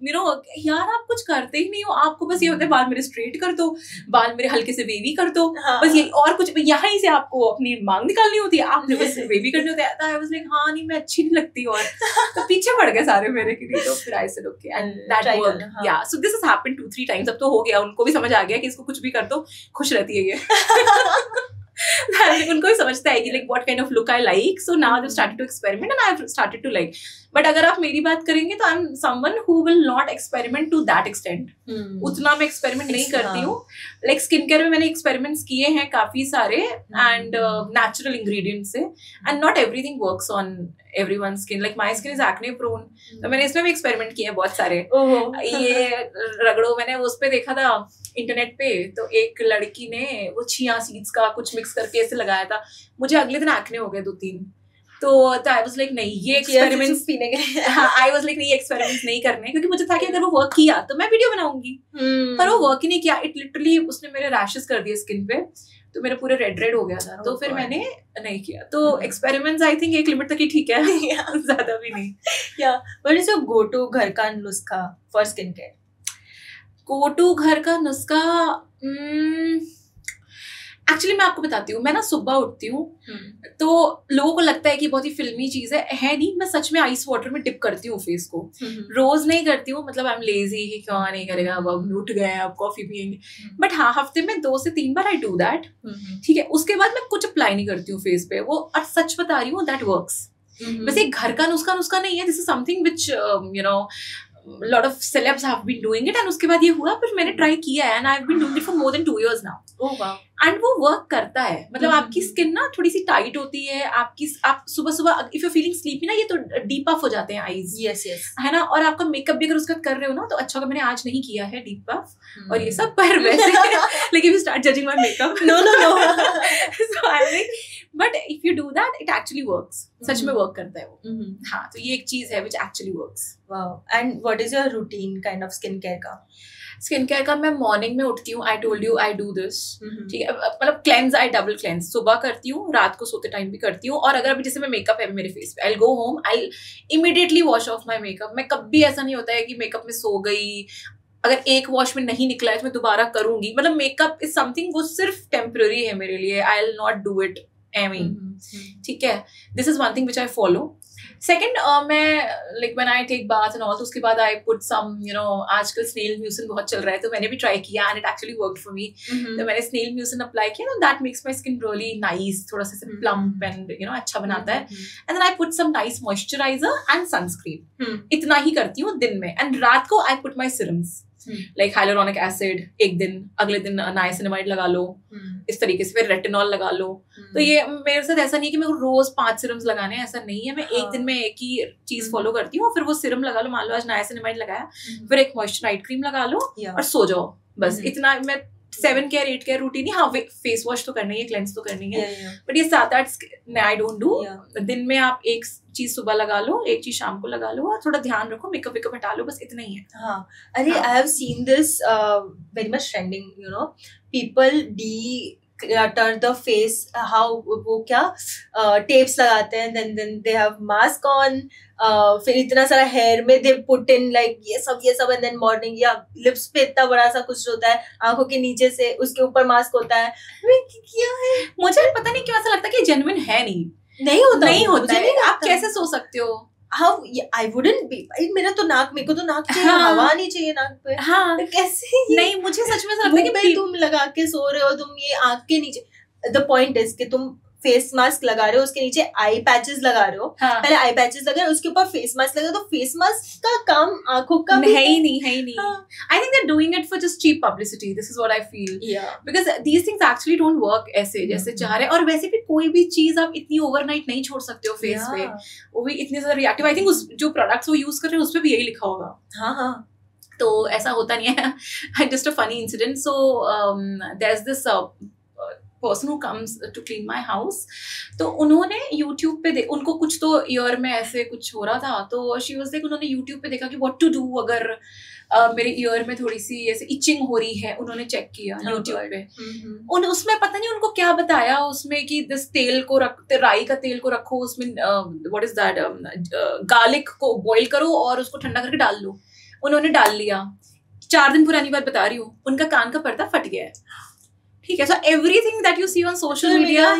you know, यार आप कुछ करते ही नहीं हो, आपको बस ये होता है बाल मेरे स्ट्रेट कर दो, बाल मेरे हल्के से वेवी कर दो, बस यही, और कुछ यहाँ ही से आपको अपनी मांग निकालनी होती है, आपने बस वेवी करने होता है. I was like हाँ नहीं मैं अच्छी नहीं लगती, और तो पीछे पड़ गए सारे मेरे के लिए. तो फिर I said okay, and that worked. Yeah, so this has happened 2-3 times. अब तो हो गया, उनको भी समझ आ गया कि इसको कुछ भी कर दो खुश रहती है ये. उनको ही समझता है कि like what kind of look I like, so now they've started to experiment and I've started to like. But अगर आप मेरी बात करेंगे तो I'm someone who will not experiment to that extent. उतना मैं experiment नहीं करती हूँ. Like skincare में मैंने experiments किए हैं काफी सारे, and natural ingredients से, and not everything works on everyone's skin. Like my skin is acne prone, तो मैंने इसमें भी experiment किए हैं बहुत सारे. ये रगड़ो, मैंने उस पे देखा था इंटरनेट पे, तो एक लड़की ने वो चिया सीड्स का कुछ मिक्स करके ऐसे लगाया था, मुझे अगले दिन एक्ने हो गए 2-3. तो आई वाज लाइक नहीं ये एक्सपेरिमेंट्स पीने के, आई वाज लाइक नहीं ये एक्सपेरिमेंट्स नहीं करने, क्योंकि मुझे था कि अगर वो वर्क किया तो मैं वीडियो बनाऊंगी, पर वो वर्क ही नहीं किया. इट लिटरली उसने मेरे रैशेस कर दिए स्किन पे, तो मेरा पूरा रेड हो गया था. तो फिर मैंने नहीं किया. तो एक्सपेरिमेंट्स आई थिंक एक लिमिट तक ही ठीक है, ज्यादा भी नहीं. या what is your go to घर का नुस्खा for skin care? Go to घर का नुस्खा, एक्चुअली मैं आपको बताती हूँ, मैं ना सुबह उठती हूँ, तो लोगों को लगता है कि बहुत ही फिल्मी चीज है नहीं. मैं सच में आइस वाटर में डिप करती हूँ फेस को, रोज नहीं करती हूँ, मतलब आई एम लेजी कि क्यों नहीं करेगा, अब उठ गए अब कॉफी पियेंगे. बट हाँ हफ्ते में 2 से 3 बार आई डू दैट. ठीक है, उसके बाद मैं कुछ अप्लाई नहीं करती हूँ फेस पे, वो और सच बता रही हूँ दैट वर्क्स. वैसे घर का नुस्खा नहीं है, this is something which you know lot of celebs have been doing it, and उसके बाद ये हुआ, फिर मैंने ट्राई किया है, and I've been doing it for more than 2 years now. Oh wow. And वो वर्क करता है. मतलब आपकी स्किन ना थोड़ी सी टाइट होती है, आप सुबह इफ यू फीलिंग स्लीपी ना, ये तो डीप अप हो जाते हैं आईज. yes है ना, और आपका मेकअप भी अगर उसका कर रहे हो ना, तो अच्छा मैंने आज नहीं किया है डीप अप और ये सब, पर वैसे like if you start judging my makeup, no so I'm like, but if you do that it actually works. सच में वर्क करता है वो. हाँ, तो ये एक चीज है which actually works. wow. And what is your routine kind of skincare का? स्किन केयर का मैं मॉर्निंग में उठती हूँ, I told you I do this. ठीक है, मतलब क्लेंस, आई डबल क्लेंस, सुबह करती हूँ, रात को सोते टाइम भी करती हूँ. और अगर अभी जैसे मैं मेकअप है मेरे फेस पे, I go home, I immediately wash off my makeup. मैं कभी ऐसा नहीं होता है कि मेकअप में सो गई, अगर एक वॉश में नहीं निकला है तो मैं दोबारा करूंगी. मतलब मेकअप इज समथिंग, वो सिर्फ टेम्पररी है मेरे लिए. I will not do it. ठीक है, this is one thing which I follow. Second मैं like when I take bath and all, तो उसके बाद I put some, you know, आजकल snail mucin बहुत चल रहा है, तो मैंने भी try किया and it actually worked for me. तो मैंने snail mucin apply किया, and that makes my skin really nice, थोड़ा सा plump and you know अच्छा बनाता है. And then I put some nice moisturizer and sunscreen. इतना ही करती हूँ दिन में. And रात को I put my serums. Like hyaluronic acid एक दिन, अगले दिन नाइसिनामाइड लगा लो, इस तरीके से फिर रेटिनॉल लगा लो. तो ये मेरे साथ ऐसा नहीं है कि मेरे को रोज 5 सिरम्स लगाने हैं, ऐसा नहीं है. मैं एक दिन में एक ही चीज फॉलो करती हूँ, फिर वो सिरम लगा लो. मान लो आज नाइसिनामाइड लगाया, फिर एक मॉइस्चराइज क्रीम लगा लो और सो जाओ. बस इतना. मैं 7 केयर 8 केयर रूटीन ही, हाँ फेस वॉश तो करनी है, क्लेंस तो करनी है, बट ये 7-8 आई डोंट डू. दिन में आप एक चीज सुबह लगा लो, एक चीज शाम को लगा लो, और थोड़ा ध्यान रखो, मेकअप वेकअप हटा लो, बस इतना ही है. हाँ, अरे आई have seen this very much trending, you know, people declutter the face, how वो क्या टेप्स लगाते हैं, then they have mask on, फिर इतना सारा हेयर में they put in like ये सब and then morning, या लिप्स पे इतना बड़ा सा कुछ होता है आंखों के नीचे से, उसके ऊपर मास्क होता है. क्या है, मुझे पता नहीं क्यों ऐसा लगता है कि जेन्युइन है. नहीं होता है. आप कैसे सो सकते हो? How I wouldn't be. मेरा तो मेरे को तो नाक चाहिए, हवा नहीं चाहिए नाक पे. हाँ, कैसे? नहीं, मुझे सच में ऐसा लगता है कि तुम लगा के सो रहे हो, तुम ये आंख के नीचे. The point is कि तुम फेस मास्क लगा रहे हो, उसके नीचे आई पैचेस लगा रहे हो. पहले आई पैचेस लगा रहे हो, उसके ऊपर फेस मास्क लगा, तो फेस मास्क का काम आंखों का है ही नहीं. I think they're doing it for just cheap publicity. This is what I feel. Yeah. Because these things actually don't work ऐसे जैसे चाह रहे हैं. और वैसे भी कोई भी चीज आप इतनी ओवरनाइट नहीं छोड़ सकते हो फेस पे. वो भी इतने सारे रिएक्टिव. आई थिंक उस जो प्रोडक्ट्स वो यूज कर रहे हैं उस पे भी यही लिखा होगा. हाँ. तो ऐसा होता नहीं है. Just a funny incident. So there's this person who comes to clean my house. तो उन्होंने YouTube पे उनको कुछ तो ईयर में ऐसे कुछ हो रहा था, तो she was like, उन्होंने YouTube पे देखा कि what to do अगर मेरे ईयर में थोड़ी सी ऐसे इचिंग हो रही है. उन्होंने चेक किया YouTube पे. उसमें पता नहीं उनको क्या बताया, उसमें कि दिस तेल को राई का तेल को रखो, उसमें व्हाट इज दैट, गार्लिक को बॉईल करो और उसको ठंडा करके डाल लो. उन्होंने डाल लिया. 4 दिन पुरानी बात बता रही हूँ, उनका कान का पर्दा फट गया है. ठीक है. So everything that you see on social media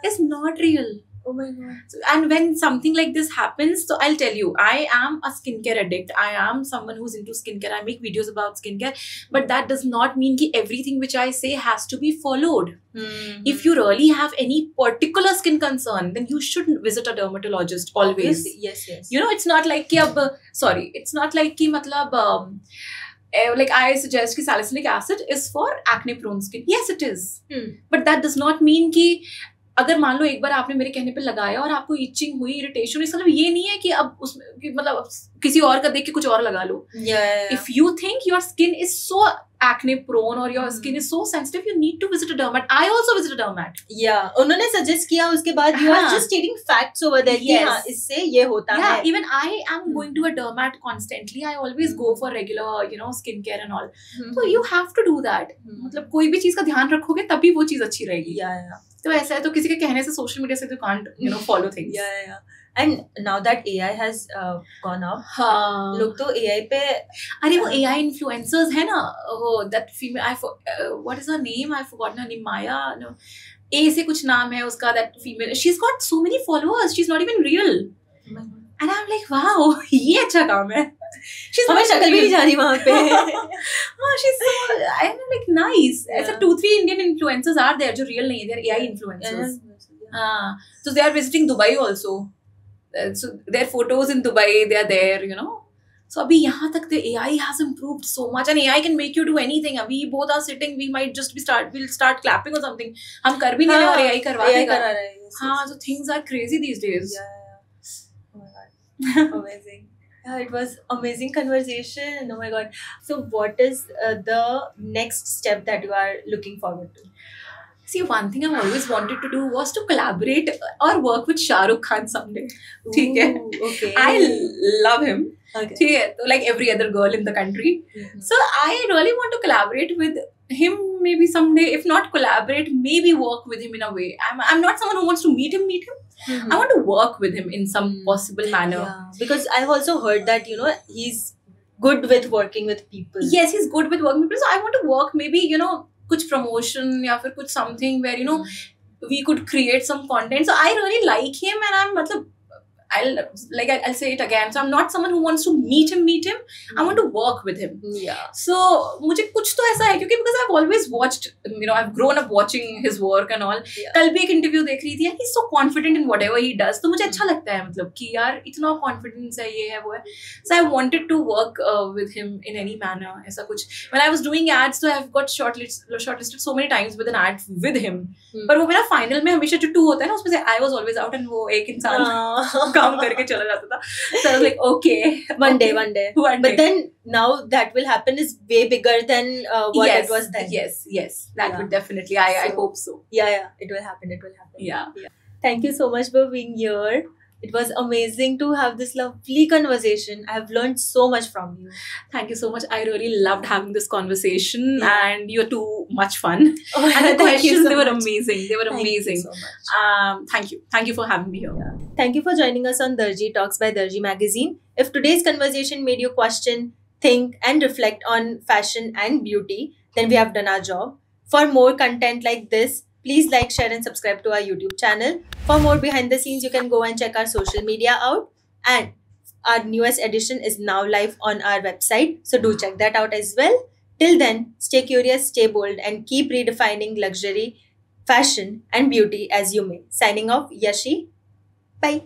is not real. Oh my God. So, and when something like this happens, so I'll tell you, I am a skincare addict. I am someone who's into skincare. I make videos about skincare, but that does not mean that everything which I say has to be followed. If you really have any particular skin concern, then you should visit a dermatologist always. Yes. You know, it's not like it's not like कि मतलब like I suggest कि salicylic acid is for acne prone skin. Yes, it is. But that does not mean कि अगर मान लो एक बार आपने मेरे कहने पे लगाया और आपको इचिंग हुई, इरिटेशन, इसका मतलब ये नहीं है कि अब उसमें मतलब किसी और का देख के कुछ और लगा लो. If you think your skin is so acne prone or your skin is so sensitive, you need to visit a dermat. I also visit a dermat. Yeah, उन्होंने suggest किया, उसके बाद you are just stating facts over there. Yes. हाँ, इससे ये होता है. Yeah, even I am going to a dermat constantly. I always go for regular, you know, skincare and all. So you have to do that. मतलब कोई भी चीज का ध्यान रखोगे तभी वो चीज अच्छी रहेगी. Yeah. तो ऐसा है, तो किसी के कहने से सोशल मीडिया से तो can't, you know, follow things. Yeah. And now that AI has gone up, हाँ, लोग तो AI पे, अरे वो AI influencers है ना, वो that female, what is her name? I forgot her name. Maya, no, A से कुछ नाम है उसका. That female, she's got so many followers. She's not even real. And I'm like, wow, ये अच्छा काम है. हमें शक्ल भी नहीं जा रही वहाँ पे. हाँ, she's so, I'm like nice. ऐसा 2-3 Indian influencers are there जो real नहीं है. They're AI influencers. हाँ, so they are visiting Dubai also. So their photos in Dubai, they are there, you know. So अभी यहाँ तक the AI has improved so much, and AI can make you do anything. अभी both are sitting, we might just we'll start clapping or something. हम कर भी नहीं रहे और AI करवा देगा. हाँ, so things are crazy these days. Yeah. Oh my God. Amazing. Yeah, it was amazing conversation. Oh my God. So what is the next step that you are looking forward to? See, one thing I've always wanted to do was to collaborate or work with Shah Rukh Khan someday. ठीक है? Okay. I love him. Okay. ठीक है? So like every other girl in the country. So I really want to collaborate with him maybe someday. If not collaborate, maybe work with him in a way. I'm not someone who wants to meet him. I want to work with him in some possible manner. Yeah. Because I've also heard that, you know, he's good with working with people. Yes, he's good with working with people. So I want to work maybe, you know, कुछ promotion या फिर कुछ something where, you know, we could create some content. So I really like him, and I'm मतलब I'll say it again. So I'm not someone who wants to meet him. I want to work with him. Yeah. So मुझे कुछ तो ऐसा है क्योंकि because I've always watched, I've grown up watching his work and all. Yeah. कल भी एक interview देख रही थी, he's so confident in whatever he does. तो मुझे अच्छा लगता है मतलब कि यार इतना confidence है, ये है वो है. So I wanted to work with him in any manner. ऐसा कुछ. When I was doing ads, so I've got shortlisted so many times with an ad with him. पर वो मेरा फाइनल में हमेशा जो 2 होता है ना उसमें से I was always out and वो एक इंसान काम करके चला जाता था. So I was like, okay, one day. But then now that will happen is way bigger than what it was then. Yes, that would definitely. I hope so. Yeah, it will happen. Yeah. Thank you so much for being here. It was amazing to have this lovely conversation. I have learned so much from you. Thank you so much. I really loved having this conversation, and you're too much fun. Oh, and the questions, so they were much. amazing. Thank you so much. Thank you for having me here. Yeah. Thank you for joining us on Darji Talks by Darji Magazine. If today's conversation made you question, think, and reflect on fashion and beauty, then we have done our job. For more content like this, please like, share, and subscribe to our YouTube channel. For more behind the scenes, you can go and check our social media out. And our newest edition is now live on our website. So do check that out as well. Till then, stay curious, stay bold, and keep redefining luxury, fashion, and beauty as you may. Signing off, Yashi. Bye.